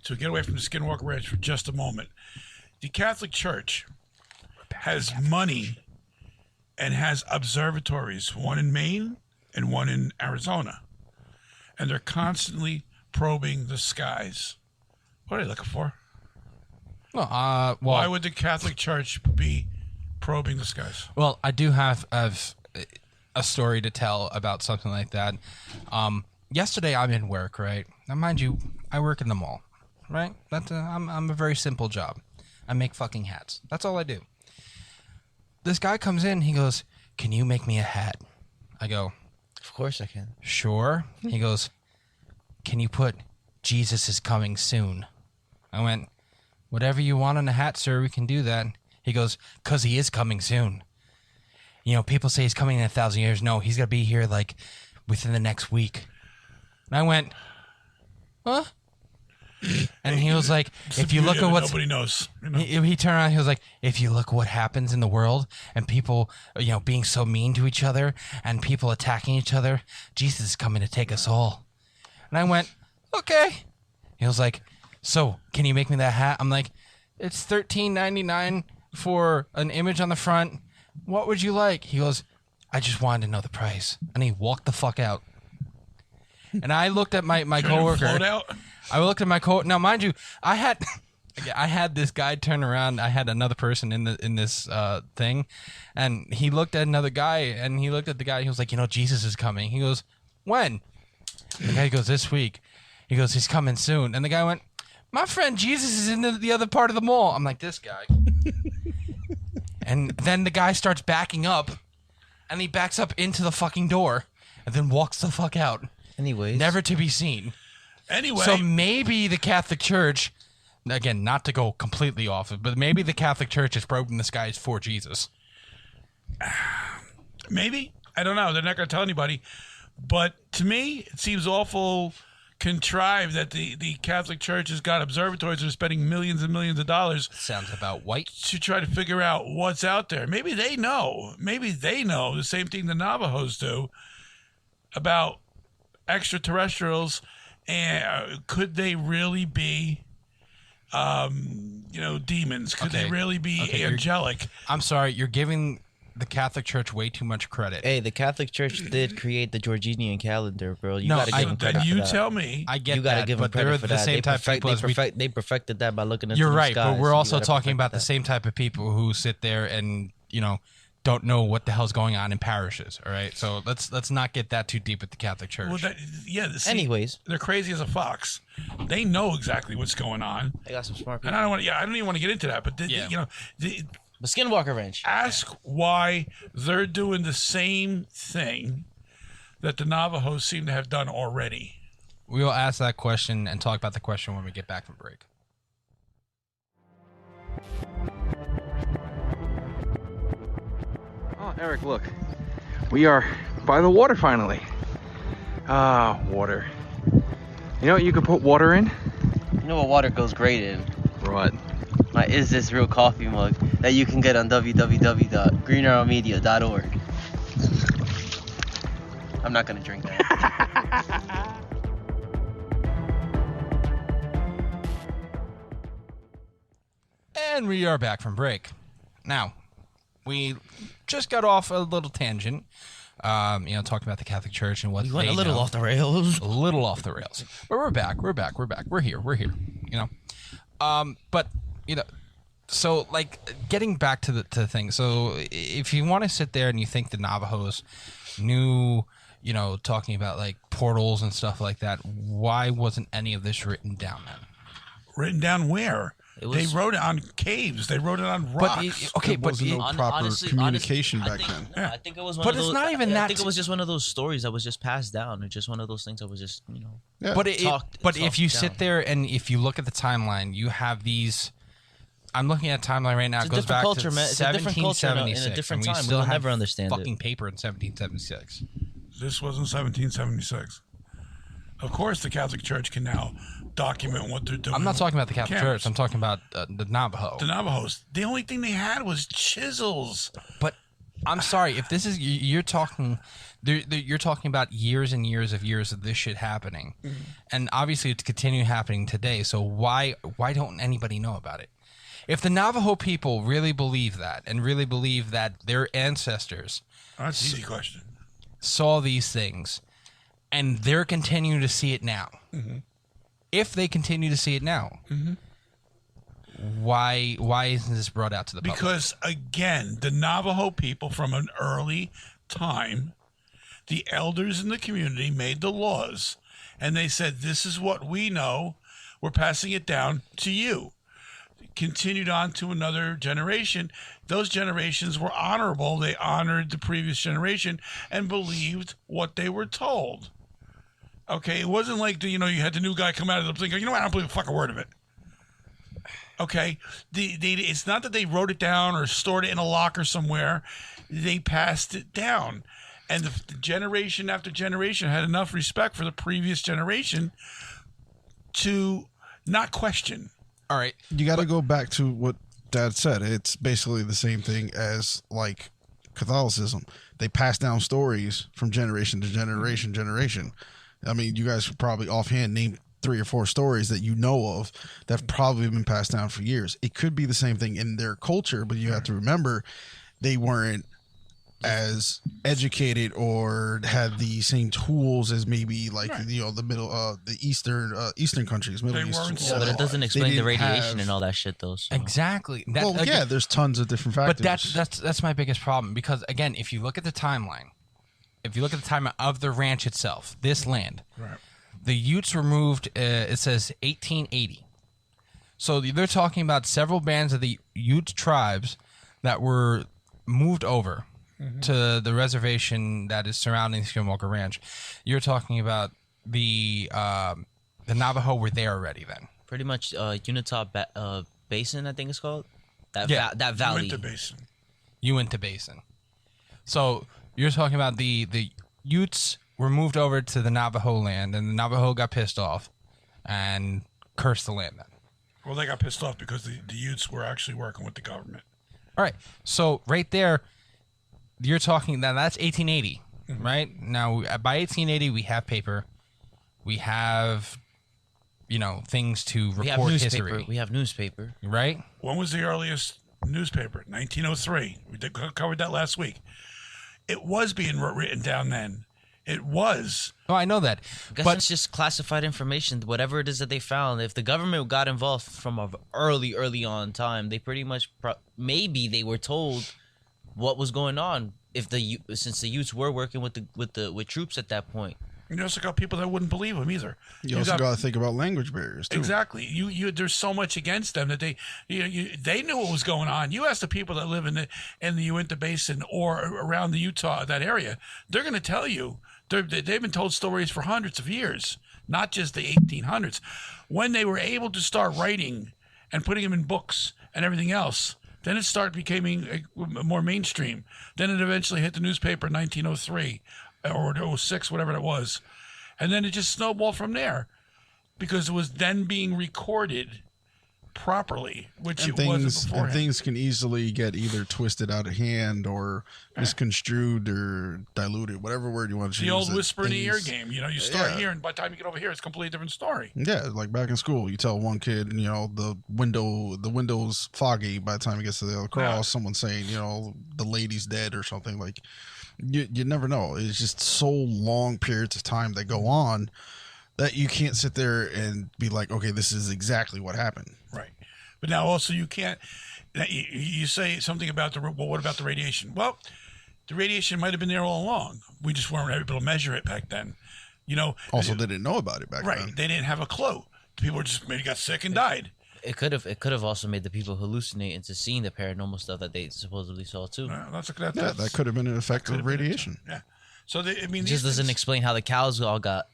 to get away from the Skinwalker Ranch for just a moment. The Catholic Church has money and has observatories, one in Maine and one in Arizona. And they're constantly probing the skies. What are they looking for? Why would the Catholic Church be probing the skies? Well, I do have a story to tell about something like that. Yesterday, I'm in work, right? Now, mind you, I work in the mall, right? I'm a very simple job. I make fucking hats. That's all I do. This guy comes in. He goes, "Can you make me a hat?" I go, "Of course I can." "Sure." He goes, "Can you put Jesus is coming soon?" I went, "Whatever you want on a hat, sir, we can do that." He goes, "'Cause he is coming soon. People say he's coming in 1,000 years. No, he's going to be here like within the next week." And I went, "Huh?" And he was like, "If you look at what's..." Nobody knows. He turned around, he was like, "If you look what happens in the world and people, being so mean to each other and people attacking each other, Jesus is coming to take us all." And I went, "Okay." He was like, "So, can you make me that hat?" I'm like, "It's $13.99 for an image on the front. What would you like?" He goes, "I just wanted to know the price." And he walked the fuck out. And I looked at my coworker. I looked at my coworker. Now, mind you, I had this guy turn around. I had another person in this thing, and he looked at another guy, and he looked at the guy. He was like, "Jesus is coming." He goes, "When?" The guy goes, "This week." He goes, "He's coming soon." And the guy went, "My friend Jesus is in the other part of the mall." I'm like, "This guy." And then the guy starts backing up, and he backs up into the fucking door, and then walks the fuck out. Anyways. Never to be seen. Anyway. So maybe the Catholic Church, again, not to go completely off it, but maybe the Catholic Church is probing the skies for Jesus. Maybe. I don't know. They're not going to tell anybody. But to me, it seems awful contrived that the Catholic Church has got observatories that are spending millions and millions of dollars. Sounds about white. To try to figure out what's out there. Maybe they know. Maybe they know the same thing the Navajos do about extraterrestrials. And could they really be, demons? Could they really be angelic? I'm sorry, you're giving the Catholic Church way too much credit. Hey, the Catholic Church did create the Georgian calendar, bro. You gotta give them credit for that. Tell me. I get you gotta that, give them but credit they're for the that. same type of people they perfected that by looking into You're the right, skies. but we're You also gotta talking perfect about the that. same type of people who sit there and, don't know what the hell's going on in parishes, all right? So let's not get that too deep with the Catholic Church. Well, anyways, they're crazy as a fox. They know exactly what's going on. They got some smart people. And I don't even want to get into that, but the Skinwalker Ranch. Ask why they're doing the same thing that the Navajos seem to have done already. We will ask that question and talk about the question when we get back from break. Oh, Eric, look. We are by the water finally. Ah, water. You know what you could put water in? You know what water goes great in? What? My Is This Real coffee mug that you can get on www.greenarrowmedia.org. I'm not gonna drink that. And we are back from break. Now, we just got off a little tangent, talking about the Catholic Church and what we went they a little know. off the rails. A little off the rails. But we're back. We're here. But, so, like, getting back to the thing. So, if you want to sit there and you think the Navajos knew, talking about, like, portals and stuff like that, why wasn't any of this written down then? Written down where? They wrote it on caves. They wrote it on rocks. There wasn't no proper communication back then. I think it was one But of those. it's not even I that. think it was just one of those stories that was just passed down, or just one of those things that was just But if you sit there and if you look at the timeline, you have these. I'm looking at a timeline right now. It's It a goes different back culture, to man. It's a different culture in a 1776. different and we time. still We'll have never understand it. fucking paper in 1776. This wasn't 1776. Of course, the Catholic Church can now document what they're doing. I'm not talking about the Catholic Church. I'm talking about the Navajo. The Navajos. The only thing they had was chisels. But I'm sorry, if this is you're talking about years and years of this shit happening, and obviously it's continuing happening today. So why don't anybody know about it? If the Navajo people really believe that and really believe that their ancestors, that's an easy question, saw these things, and they're continuing to see it now. Mm-hmm. If they continue to see it now, why isn't this brought out to the public? Because, again, the Navajo people from an early time, the elders in the community made the laws, and they said, this is what we know. We're passing it down to you. Continued on to another generation. Those generations were honorable. They honored the previous generation and believed what they were told. Okay, it wasn't like you had the new guy come out of the thing. I don't believe a fucking word of it. Okay, it's not that they wrote it down or stored it in a locker somewhere. They passed it down, and the generation after generation had enough respect for the previous generation to not question. All right, you got to go back to what Dad said. It's basically the same thing as like Catholicism. They pass down stories from generation to generation. I mean, you guys could probably offhand name 3 or 4 stories that you know of that have probably been passed down for years. It could be the same thing in their culture, but you have to remember they weren't as educated or had the same tools as maybe like the middle the eastern countries, Middle East. But it doesn't explain the radiation and all that shit, though. So. Exactly. There's tons of different factors. But that's my biggest problem, because again, if you look at the timeline, if you look at the time of the ranch itself, this land, the Utes were moved. It says 1880. So they're talking about several bands of the Ute tribes that were moved over to the reservation that is surrounding Skinwalker Ranch. You're talking about the Navajo were there already then. Pretty much Unitah Basin, I think it's called. That valley. Uinta Basin. So you're talking about the Utes were moved over to the Navajo land, and the Navajo got pissed off and cursed the land then. Well, they got pissed off because the Utes were actually working with the government. All right. So right there, you're talking that's 1880, right? Now, by 1880, we have paper. We have, things to report history. We have newspaper. Right? When was the earliest newspaper? 1903. We covered that last week. It was being written down then. It was. Oh, I know that. I guess it's just classified information, whatever it is that they found. If the government got involved from an early on time, they pretty much maybe they were told what was going on. Since the Utes were working with troops at that point. You also got people that wouldn't believe them either. You also got to think about language barriers too. Exactly. There's so much against them that they knew what was going on. You ask the people that live in the Uinta Basin or around the Utah, that area, they're going to tell you they've been told stories for hundreds of years, not just the 1800s. When they were able to start writing and putting them in books and everything else, then it started becoming more mainstream. Then it eventually hit the newspaper in 1903. Or 06, whatever it was. And then it just snowballed from there because it was then being recorded properly, which it wasn't beforehand. And things can easily get either twisted out of hand or misconstrued or diluted, whatever word you want to use. The old whisper in the ear game. You start here, and by the time you get over here, it's a completely different story. Yeah, like back in school, you tell one kid, the window's foggy. By the time it gets to the other cross, someone's saying, the lady's dead or something. Like, you never know. It's just so long periods of time that go on that you can't sit there and be like, okay, this is exactly what happened. Right. But now also you can't, you say something about what about the radiation? Well, the radiation might have been there all along. We just weren't able to measure it back then. Also, they didn't know about it back then. Right. They didn't have a clue. People just maybe got sick and died. It could have also made the people hallucinate into seeing the paranormal stuff that they supposedly saw too. That could have been an effect of radiation. Yeah. So it just doesn't explain how the cows all got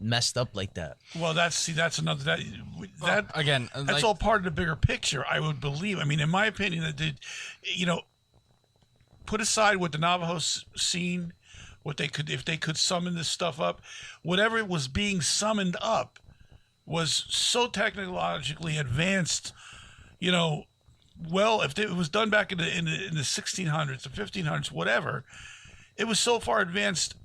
messed up like that. Well, that's another that again. That's all part of the bigger picture. I would believe. I mean, in my opinion, that put aside what the Navajos seen, what they could if they could summon this stuff up, whatever was being summoned up was so technologically advanced. Well, if it was done back in the 1600s, the 1500s, whatever, it was so far advanced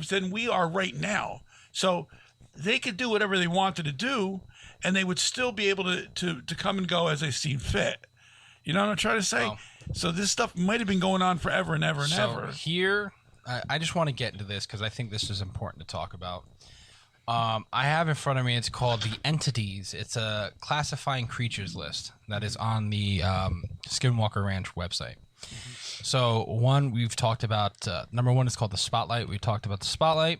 than we are right now. So they could do whatever they wanted to do, and they would still be able to come and go as they see fit. You know what I'm trying to say? Oh. So this stuff might have been going on forever and ever and ever. Here, I just want to get into this because I think this is important to talk about. I have in front of me, it's called the Entities. It's a classifying creatures list that is on the Skinwalker Ranch website. So we've talked about, number one is called the Spotlight. We talked about the Spotlight.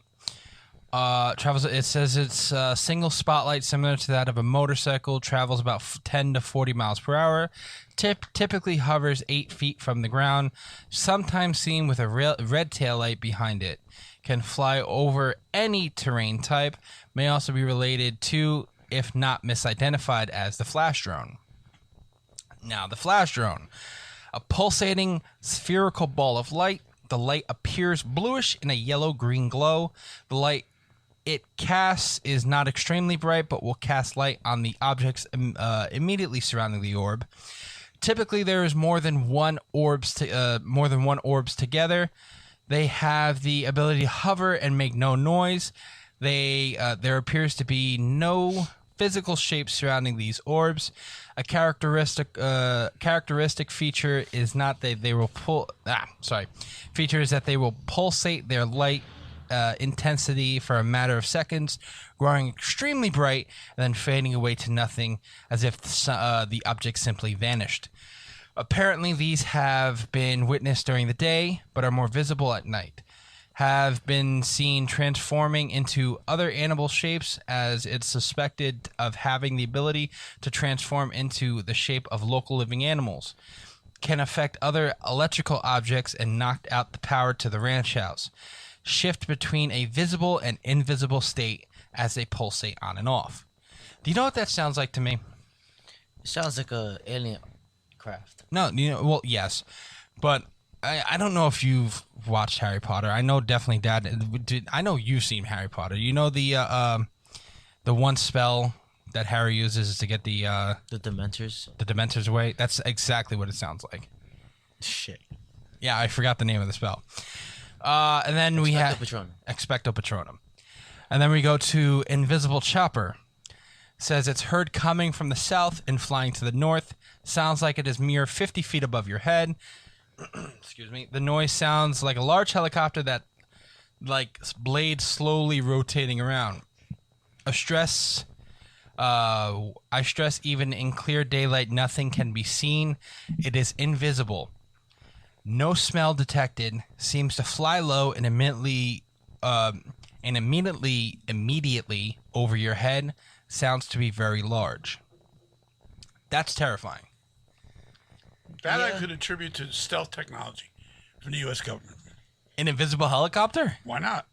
It says it's a single spotlight similar to that of a motorcycle, travels about 10 to 40 miles per hour, typically hovers 8 feet from the ground, sometimes seen with a red tail light behind it, can fly over any terrain type, may also be related to, if not misidentified as, the flash drone. Now, the flash drone, a pulsating spherical ball of light. The light appears bluish in a yellow-green glow. The light it casts is not extremely bright, but will cast light on the objects immediately surrounding the orb. Typically, there is more than one orbs together. They have the ability to hover and make no noise. There appears to be no physical shape surrounding these orbs. A characteristic feature is not that they will feature is that they will pulsate their light intensity for a matter of seconds, growing extremely bright and then fading away to nothing, as if the object simply vanished. Apparently, these have been witnessed during the day, but are more visible at night. Have been seen transforming into other animal shapes, as it's suspected of having the ability to transform into the shape of local living animals. Can affect other electrical objects and knock out the power to the ranch house. Shift between a visible and invisible state as they pulsate on and off. Do you know what that sounds like to me? It sounds like a alien craft. No, well, yes, but I don't know if you've watched Harry Potter. I know definitely Dad. I know you've seen Harry Potter. You know the one spell that Harry uses to get the Dementors. The Dementors away. That's exactly what it sounds like. Shit. Yeah, I forgot the name of the spell. And then we have Patronum. Expecto Patronum. And then we go to Invisible Chopper. Says it's heard coming from the south and flying to the north. Sounds like it is mere 50 feet above your head. Excuse me. The noise sounds like a large helicopter that, like, blades slowly rotating around. I stress even in clear daylight, nothing can be seen. It is invisible. No smell detected. Seems to fly low and immediately over your head. Sounds to be very large. That's terrifying. That I could attribute to stealth technology from the U.S. government. An invisible helicopter? Why not?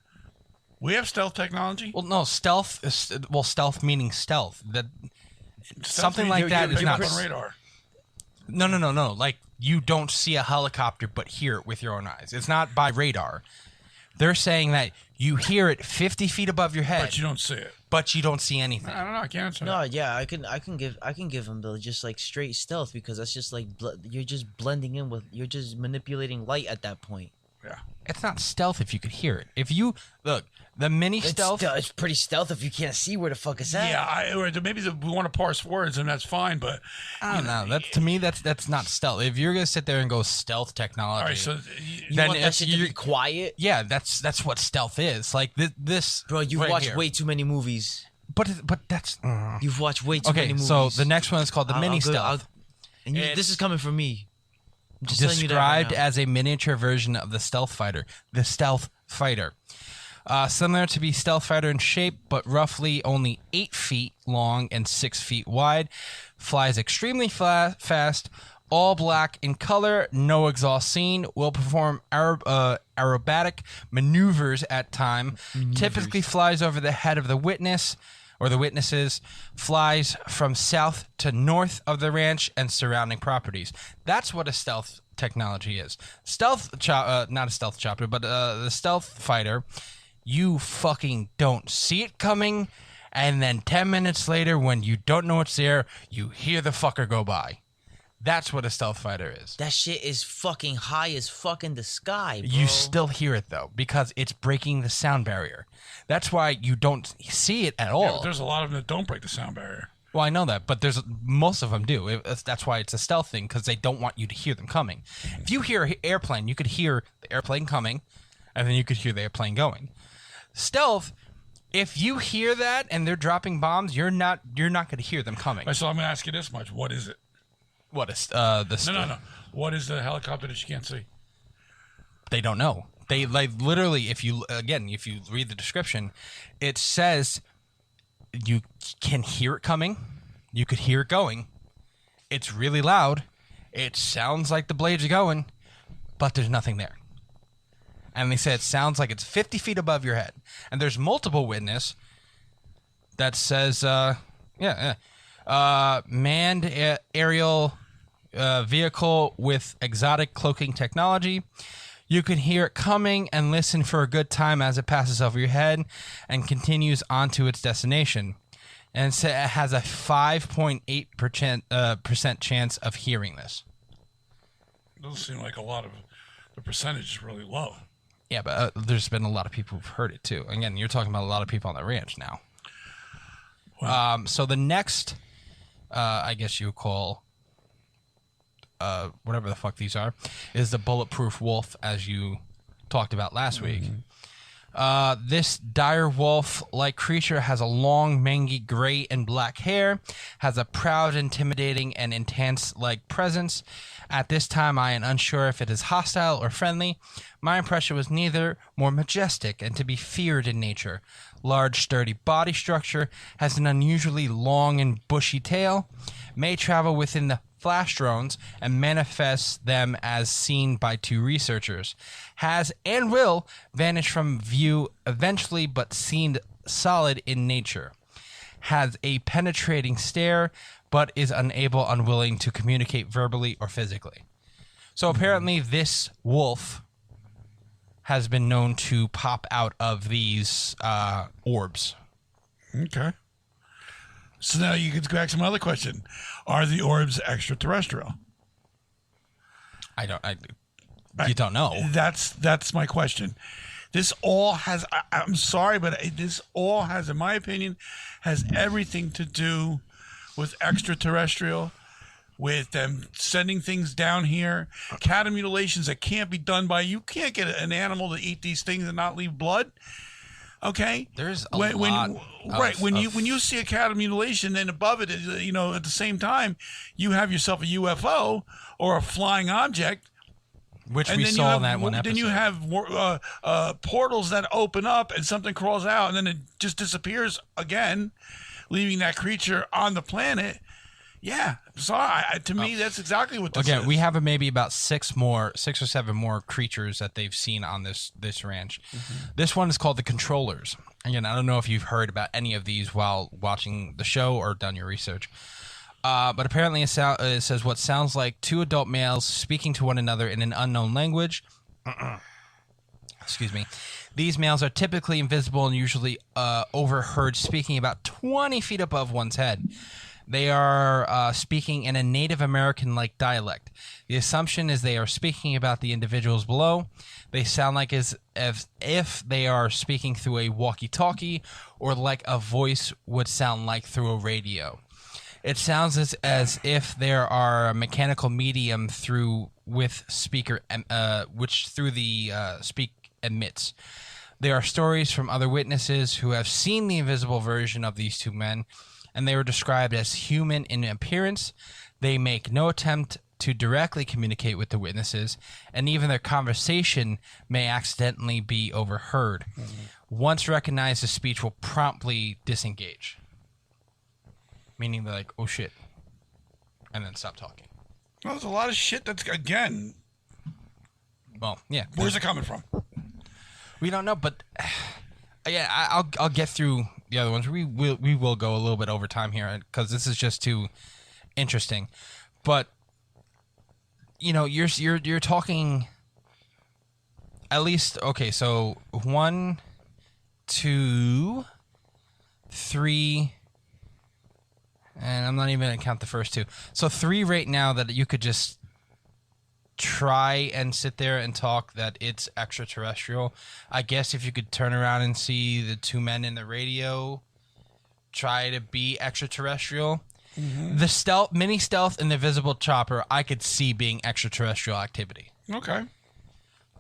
We have stealth technology. Well, no, stealth is stealth meaning stealth. That something like that is not on radar. No. Like, you don't see a helicopter but hear it with your own eyes. It's not by radar. They're saying that you hear it 50 feet above your head, but you don't see it. But you don't see anything. I don't know. I can't answer No, that. yeah, I can give them the just like straight stealth, because that's just like you're just blending in with, you're just manipulating light at that point. Yeah. It's not stealth if you could hear it. If you look, the mini stealth. It's pretty stealth if you can't see where the fuck it's at. Yeah, or maybe we want to parse words, and that's fine. But I don't know. That to me, that's not stealth. If you're gonna sit there and go stealth technology, all right, so you want that shit to be quiet. Yeah, that's what stealth is. Like this. Bro, you've right watched here. way too many movies. But that's. You've watched way too many movies. So the next one is called the mini stealth. And this is coming from me. I'm just telling you that right described now. as a miniature version of the stealth fighter. The stealth fighter. Similar to the stealth fighter in shape, but roughly only 8 feet long and 6 feet wide. Flies extremely fast, all black in color, no exhaust seen. Will perform aerobatic maneuvers at time. Typically flies over the head of the witness or the witnesses. Flies from south to north of the ranch and surrounding properties. That's what a stealth technology is. Not a stealth chopper, but the stealth fighter. You fucking don't see it coming, and then 10 minutes later, when you don't know it's there, you hear the fucker go by. That's what a stealth fighter is. That shit is fucking high as fuck in the sky, bro. You still hear it, though, because it's breaking the sound barrier. That's why you don't see it at all. Yeah, but there's a lot of them that don't break the sound barrier. Well, I know that, but most of them do. That's why it's a stealth thing, because they don't want you to hear them coming. If you hear an airplane, you could hear the airplane coming, and then you could hear the airplane going. Stealth, if you hear that and they're dropping bombs, you're not going to hear them coming. So I'm going to ask you this much: what is it? What is No. What is the helicopter that you can't see? They don't know. They literally, if you read the description, it says you can hear it coming, you could hear it going. It's really loud. It sounds like the blades are going, but there's nothing there. And they said it sounds like it's 50 feet above your head. And there's multiple witness that says, manned aerial vehicle with exotic cloaking technology. You can hear it coming and listen for a good time as it passes over your head and continues on to its destination. And it has a 5.8% chance of hearing this. It doesn't seem like a lot of the percentage is really low. Yeah, but there's been a lot of people who've heard it too. Again, you're talking about a lot of people on the ranch now. Wow. So the next, I guess you would call, whatever the fuck these are, is the bulletproof wolf, as you talked about last week. This dire wolf-like creature has a long, mangy gray and black hair, has a proud, intimidating, and intense-like presence. At this time, I am unsure if it is hostile or friendly. My impression was neither, more majestic and to be feared in nature. Large, sturdy body structure, has an unusually long and bushy tail, may travel within the flash drones and manifests them as seen by 2 researchers. Has and will vanish from view eventually, but seen solid in nature, has a penetrating stare, but is unwilling to communicate verbally or physically. So apparently this wolf has been known to pop out of these orbs. Okay. So now you could go back to my other question. Are the orbs extraterrestrial? You don't know. That's my question. This all has, I'm sorry, but this all has, in my opinion, has everything to do with extraterrestrial, with them sending things down here, cattle mutilations that can't be done by, you can't get an animal to eat these things and not leave blood. Okay, there's a lot. When you see a cattle mutilation, then above it, you know, at the same time, you have yourself a UFO or a flying object, which we saw in that one episode. Then you have portals that open up and something crawls out, and then it just disappears again, leaving that creature on the planet. Yeah, so to me, that's exactly what this is. We have maybe about 6 or 7 more creatures that they've seen on this ranch. Mm-hmm. This one is called the Controllers. Again, I don't know if you've heard about any of these while watching the show or done your research. But apparently it says what sounds like 2 adult males speaking to one another in an unknown language. Excuse me. These males are typically invisible and usually overheard speaking about 20 feet above one's head. They are speaking in a Native American-like dialect. The assumption is they are speaking about the individuals below. They sound like as if they are speaking through a walkie-talkie or like a voice would sound like through a radio. It sounds as if there are a mechanical medium which through the speak emits. There are stories from other witnesses who have seen the invisible version of these 2 men, and they were described as human in appearance. They make no attempt to directly communicate with the witnesses, and even their conversation may accidentally be overheard. Mm-hmm. Once recognized, the speech will promptly disengage. Meaning they're like, oh shit, and then stop talking. Well, there's a lot of shit that's, again... Well, yeah. Where's it coming from? We don't know, but... Yeah, I'll get through the other ones. We will go a little bit over time here because this is just too interesting. But you know, you're talking at least okay. So 1, 2, 3, and I'm not even gonna count the first 2. So 3 right now that you could just try and sit there and talk that it's extraterrestrial. I guess if you could turn around and see the 2 men in the radio try to be extraterrestrial. Mm-hmm. The mini stealth and the visible chopper I could see being extraterrestrial activity. Okay.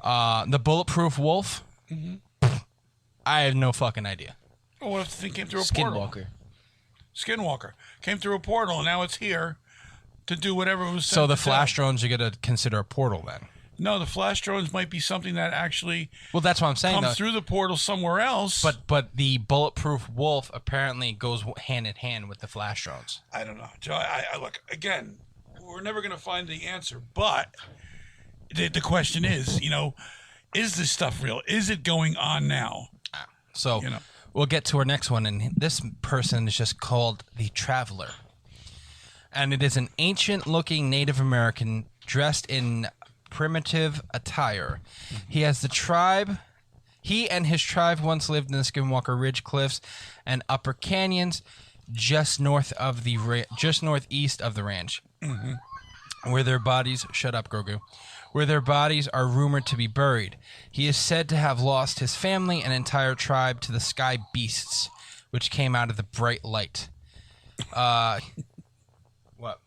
The bulletproof wolf, mm-hmm. I have no fucking idea. Well, what if the thing came through a portal? Skinwalker came through a portal and now it's here to do whatever it was. So the flash drones you're going to consider a portal then? No, the flash drones might be something that actually that's what I'm saying, comes through the portal somewhere else. But the bulletproof wolf apparently goes hand in hand with the flash drones. I don't know, Joe. I look again. We're never going to find the answer, but the question is, you know, is this stuff real? Is it going on now? So we'll get to our next one, and this person is just called the Traveler. And it is an ancient-looking Native American dressed in primitive attire. He and his tribe once lived in the Skinwalker Ridge Cliffs and Upper Canyons, just northeast of the ranch, mm-hmm. where their bodies are rumored to be buried. He is said to have lost his family and entire tribe to the sky beasts, which came out of the bright light. What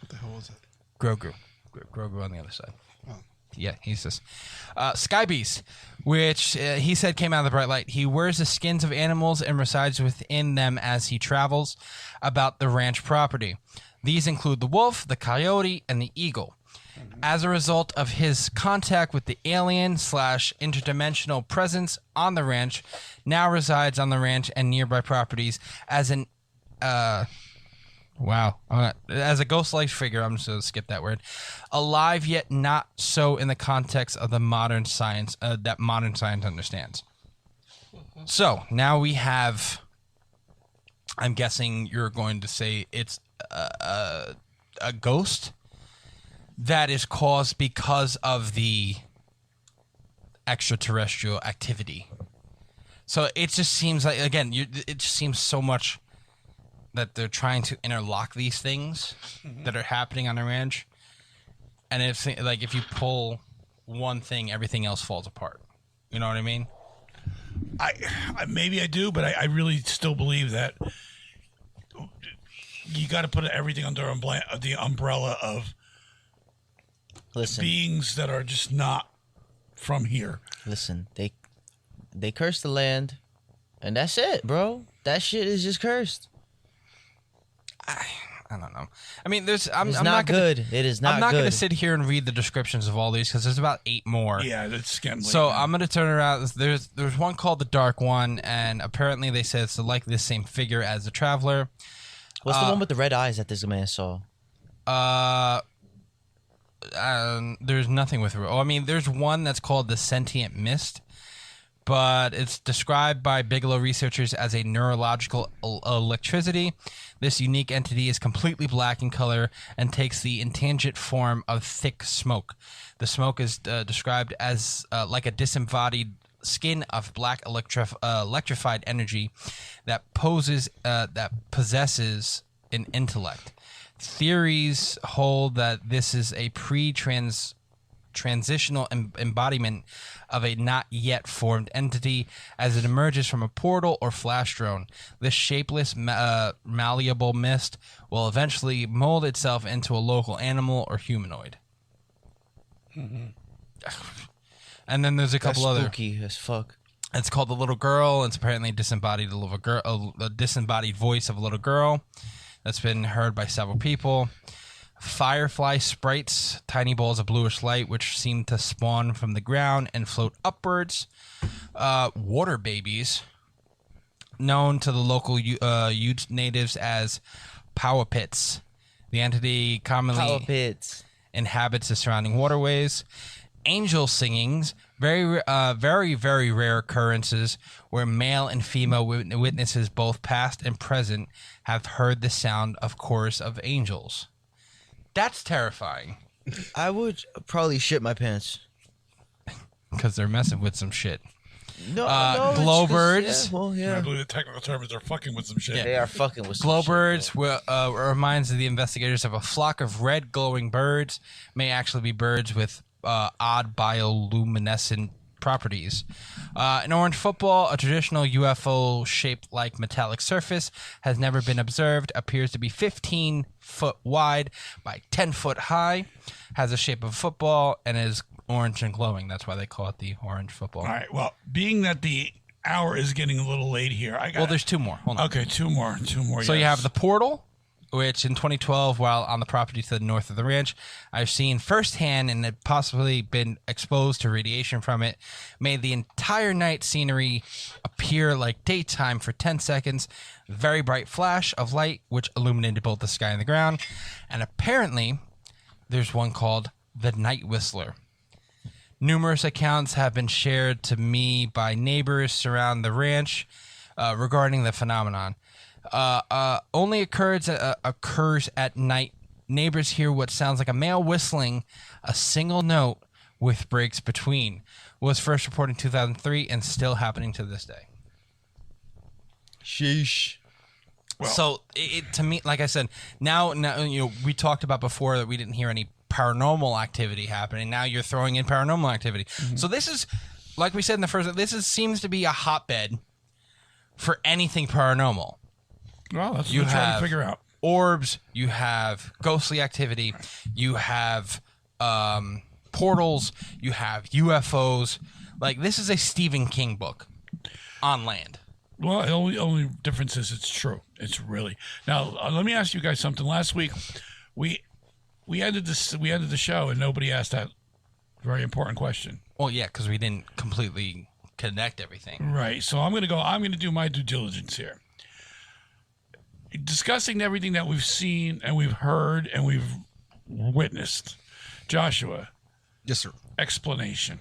the hell was it? Grogu on the other side. Oh. Yeah, he's this sky beast, which he said came out of the bright light. He wears the skins of animals and resides within them as he travels about the ranch property. These include the wolf, the coyote, and the eagle. Mm-hmm. As a result of his contact with the alien/interdimensional presence on the ranch, now resides on the ranch and nearby properties as an as a ghost-like figure. I'm just going to skip that word. Alive, yet not so in the context of the modern science that modern science understands. So now we have. I'm guessing you're going to say it's a ghost that is caused because of the extraterrestrial activity. So it just seems like, again, it just seems so much that they're trying to interlock these things that are happening on the ranch. And it's like if you pull one thing, everything else falls apart. You know what I mean? I maybe I do, but I really still believe that you got to put everything under the umbrella of beings that are just not from here. Listen, they cursed the land, and that's it, bro. That shit is just cursed. I don't know. I mean, It's not good. It is not good. I'm not going to sit here and read the descriptions of all these because there's about 8 more. Yeah, that's getting late. So I'm going to turn around. There's one called the Dark One, and apparently they said it's likely the same figure as the Traveler. What's the one with the red eyes that this man saw? There's nothing with. Oh, I mean, there's one that's called the Sentient Mist, but it's described by Bigelow researchers as a neurological electricity. This unique entity is completely black in color and takes the intangent form of thick smoke. The smoke is described as like a disembodied skin of black electrified energy that possesses an intellect. Theories hold that this is a transitional embodiment of a not yet formed entity as it emerges from a portal or flash drone. This shapeless, malleable mist will eventually mold itself into a local animal or humanoid. And then there's a couple other. Spooky as fuck. It's called the Little Girl. It's apparently disembodied a disembodied voice of a little girl that's been heard by several people. Firefly sprites, tiny balls of bluish light which seem to spawn from the ground and float upwards. Water babies, known to the local Ute natives as Powapits. The entity commonly inhabits the surrounding waterways. Angel singings, very rare occurrences where male and female witnesses, both past and present, have heard the sound of chorus of angels. That's terrifying. I would probably shit my pants. Because they're messing with some shit. No, glowbirds. I believe the technical term is they're fucking with some shit. Yeah. They are fucking with some glowbirds reminds the investigators of a flock of red glowing birds. May actually be birds with odd bioluminescent properties. In orange football, a traditional UFO shaped like metallic surface has never been observed, appears to be 15 foot wide by 10 foot high, has the shape of a football, and is orange and glowing. That's why they call it the orange football. All right, well, being that the hour is getting a little late here, there's 2 more. Hold on. Okay, 2 more. So you have the portal, which in 2012, while on the property to the north of the ranch, I've seen firsthand and had possibly been exposed to radiation from it, made the entire night scenery appear like daytime for 10 seconds. Very bright flash of light, which illuminated both the sky and the ground. And apparently, there's one called the Night Whistler. Numerous accounts have been shared to me by neighbors surrounding the ranch regarding the phenomenon. Only occurs at night. Neighbors hear what sounds like a male whistling a single note with breaks between. Was first reported in 2003 and still happening to this day. Sheesh. Well, so it to me, like I said, now we talked about before that we didn't hear any paranormal activity happening. Now you're throwing in paranormal activity. Mm-hmm. So this is, like we said in the first, seems to be a hotbed for anything paranormal. Well, that's what we're trying to figure out. Orbs, you have ghostly activity, you have portals, you have UFOs. Like, this is a Stephen King book on land. Well, the only difference is it's true. It's really. Now, let me ask you guys something. Last week, we ended the show and nobody asked that very important question. Well, yeah, because we didn't completely connect everything. Right. So I'm going to do my due diligence here. Discussing everything that we've seen and we've heard and we've witnessed. Joshua. Yes, sir. Explanation.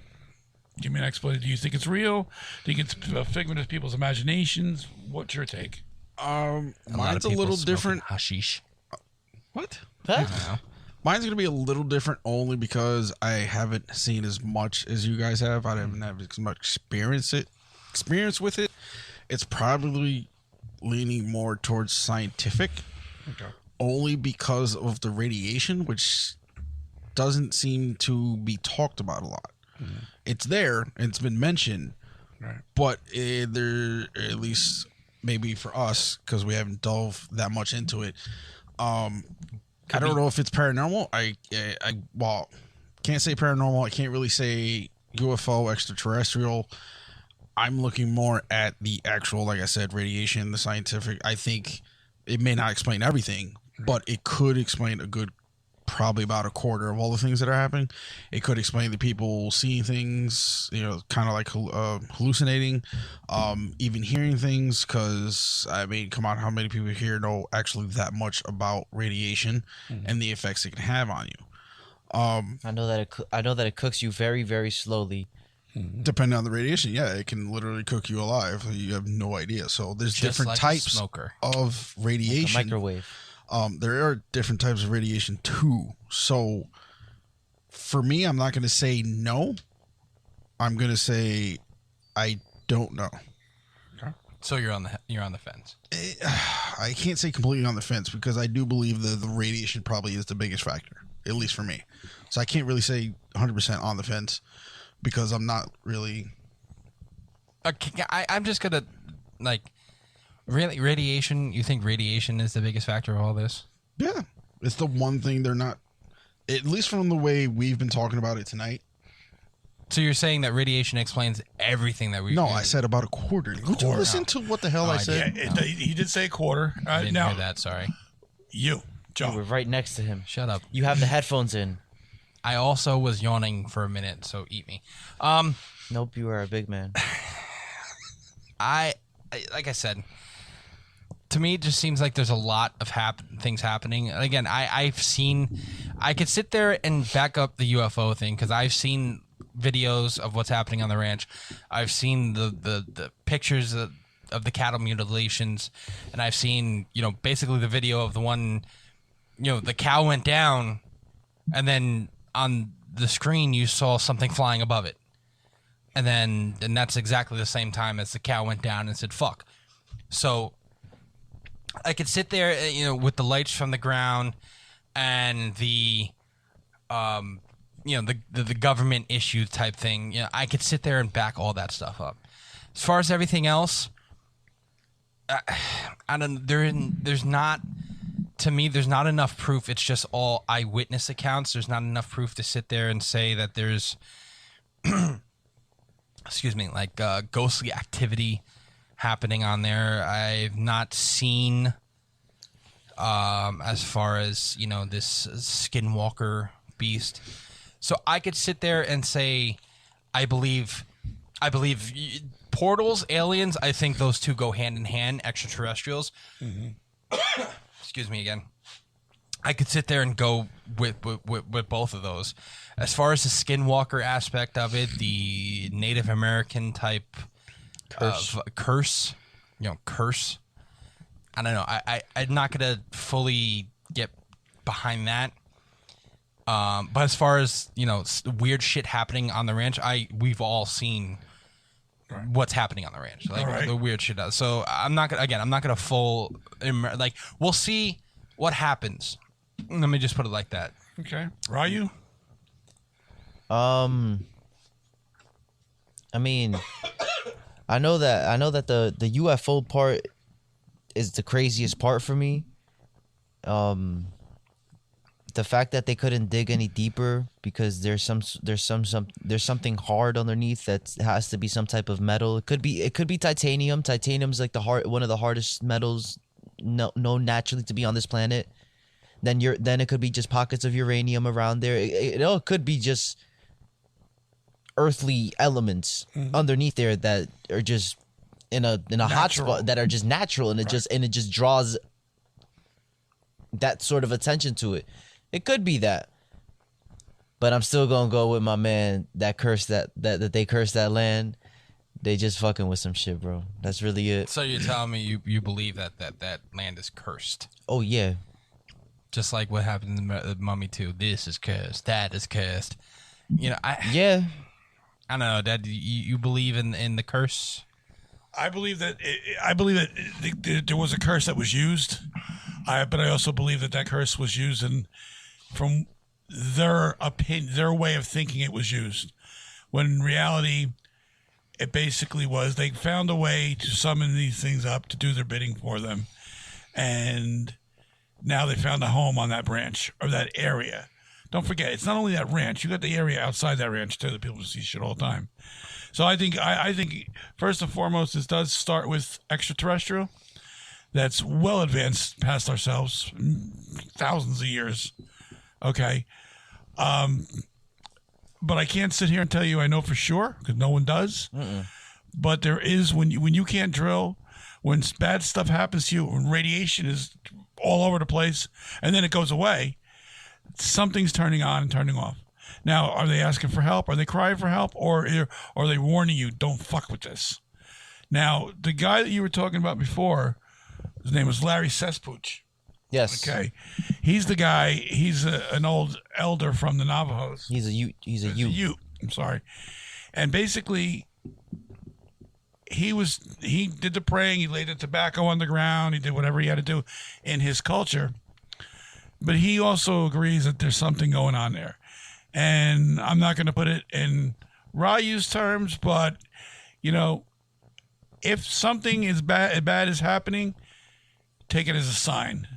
Give me an explanation. Do you think it's real? Do you think it's a figment of people's imaginations? What's your take? Mine's a little different. Hashish. What? Huh? Mine's going to be a little different only because I haven't seen as much as you guys have. I haven't had as much experience with it. It's probably leaning more towards scientific. Okay. Only because of the radiation, which doesn't seem to be talked about a lot. Mm-hmm. It's there, and it's been mentioned, right. But there, at least maybe for us, because we haven't delved that much into it, I don't know if it's paranormal. I can't say paranormal. I can't really say UFO, extraterrestrial. I'm looking more at the actual, like I said, radiation, the scientific. I think it may not explain everything, but it could explain probably about a quarter of all the things that are happening. It could explain the people seeing things, kind of like hallucinating, even hearing things. Because I mean, come on, how many people here know actually that much about radiation and the effects it can have on you? I know that it cooks you very, very slowly. Depending on the radiation, yeah, it can literally cook you alive. You have no idea. So there's just different like types of radiation. Like a microwave. There are different types of radiation too. So for me, I'm not going to say no. I'm going to say I don't know. Okay. So you're on the fence. I can't say completely on the fence because I do believe the radiation probably is the biggest factor, at least for me. So I can't really say 100% on the fence because I'm not really. I'm just gonna really radiation. You think radiation is the biggest factor of all this? Yeah, it's the one thing they're not. At least from the way we've been talking about it tonight. So you're saying that radiation explains everything that we? No, I said about a quarter. Did you listen to what the hell I said? Yeah, he did say a quarter. I didn't hear that. Sorry. You, Joe. You were right next to him. Shut up. You have the headphones in. I also was yawning for a minute, so eat me. Nope, you are a big man. I like I said, to me, it just seems like there's a lot of things happening. And again, I could sit there and back up the UFO thing because I've seen videos of what's happening on the ranch. I've seen the pictures of the cattle mutilations, and I've seen basically the video of the one, the cow went down, and then on the screen you saw something flying above it. And that's exactly the same time as the cow went down and said, fuck. So I could sit there, with the lights from the ground and the government issue type thing. I could sit there and back all that stuff up. As far as everything else, there's not enough proof. It's just all eyewitness accounts. There's not enough proof to sit there and say that there's ghostly activity happening on there. I've not seen as far as this Skinwalker beast. So I could sit there and say I believe portals, aliens, I think those two go hand in hand. Extraterrestrials. Excuse me again. I could sit there and go with both of those. As far as the Skinwalker aspect of it, the Native American type curse. I don't know. I'm not gonna fully get behind that. But as far as weird shit happening on the ranch, we've all seen what's happening on the ranch, the weird shit. So I'm not gonna full we'll see what happens. Let me just put it like that. Okay, Ryu. I mean, I know that the UFO part is the craziest part for me. The fact that they couldn't dig any deeper because there's something hard underneath that has to be some type of metal. It could be titanium. Titanium's like one of the hardest metals known naturally to be on this planet. Then it could be just pockets of uranium around there. It could be just earthly elements underneath there that are just in a hot spot that are just natural, and it just draws that sort of attention to it. It could be that. But I'm still gonna go with my man that cursed that they cursed that land. They just fucking with some shit, bro. That's really it. So you're telling me you believe that land is cursed? Oh yeah. Just like what happened in the Mummy 2. This is cursed. That is cursed. You know, I don't know, Dad. You believe in the curse? I believe that there was a curse that was used, but I also believe that curse was used, and from their opinion, their way of thinking, it was used. When in reality, it basically was they found a way to summon these things up to do their bidding for them, and now they found a home on that branch or that area. Don't forget, it's not only that ranch. You got the area outside that ranch too that people see shit all the time. So I think first and foremost, this does start with extraterrestrial. That's well advanced past ourselves, thousands of years. Okay, but I can't sit here and tell you I know for sure because no one does. But there is when you can't drill, when bad stuff happens to you, when radiation is all over the place, and then it goes away. Something's turning on and turning off. Now, are they asking for help? Are they crying for help? Or are they warning you, don't fuck with this? Now, the guy that you were talking about before, his name was Larry Sespooch. Yes. Okay. He's the guy, he's an old elder from the Navajos. He's a Ute. I'm sorry. And basically, he did the praying, he laid the tobacco on the ground, he did whatever he had to do in his culture. But he also agrees that there's something going on there. And I'm not going to put it in Ryu's terms, but, you know, if something is bad is happening, take it as a sign.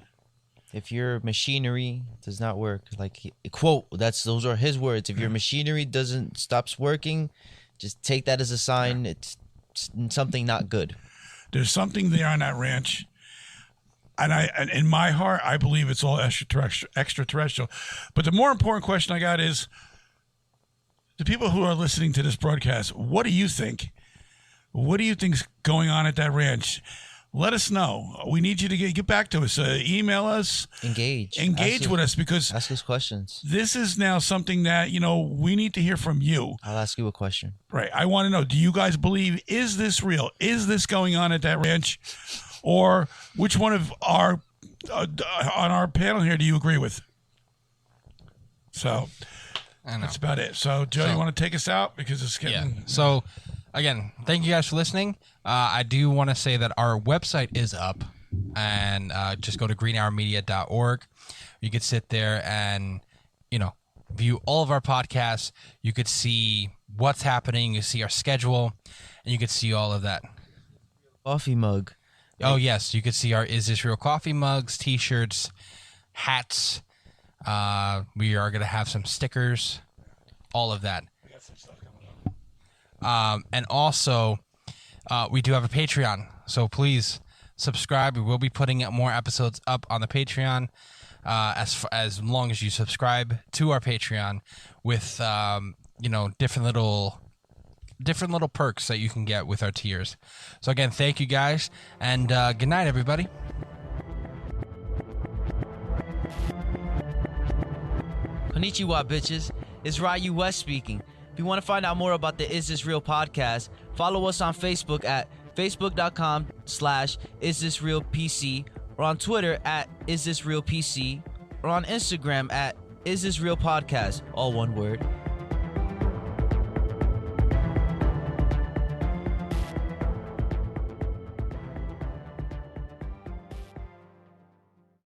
If your machinery does not work, like, quote, those are his words. If your machinery stops working, just take that as a sign. It's something not good. There's something there on that ranch. And in my heart, I believe it's all extraterrestrial. But the more important question I got is, the people who are listening to this broadcast, what do you think? What do you think's going on at that ranch? Let us know. We need you to get back to us. Email us. Engage with us, because ask us questions. This is now something that, we need to hear from you. I'll ask you a question. Right. I want to know, do you guys believe, is this real? Is this going on at that ranch? Or which one of our on our panel here do you agree with? So that's about it. So Joe, you want to take us out because it's getting. Yeah. So again, thank you guys for listening. I do want to say that our website is up, and just go to greenhourmedia.org. You could sit there and view all of our podcasts. You could see what's happening. You see our schedule, and you could see all of that. Coffee mug. Oh, yes. You can see our Is This Real coffee mugs, T-shirts, hats. We are going to have some stickers, all of that. We got some stuff coming up. And also, we do have a Patreon. So please subscribe. We will be putting out more episodes up on the Patreon as long as you subscribe to our Patreon with, different little perks that you can get with our tiers. So again, thank you guys, and good night, everybody. Konnichiwa, bitches. It's Ryu West speaking. If you want to find out more about the Is This Real podcast, follow us on Facebook at facebook.com/isthisrealpc, or on Twitter at isthisrealpc, or on Instagram at isthisrealpodcast, all one word.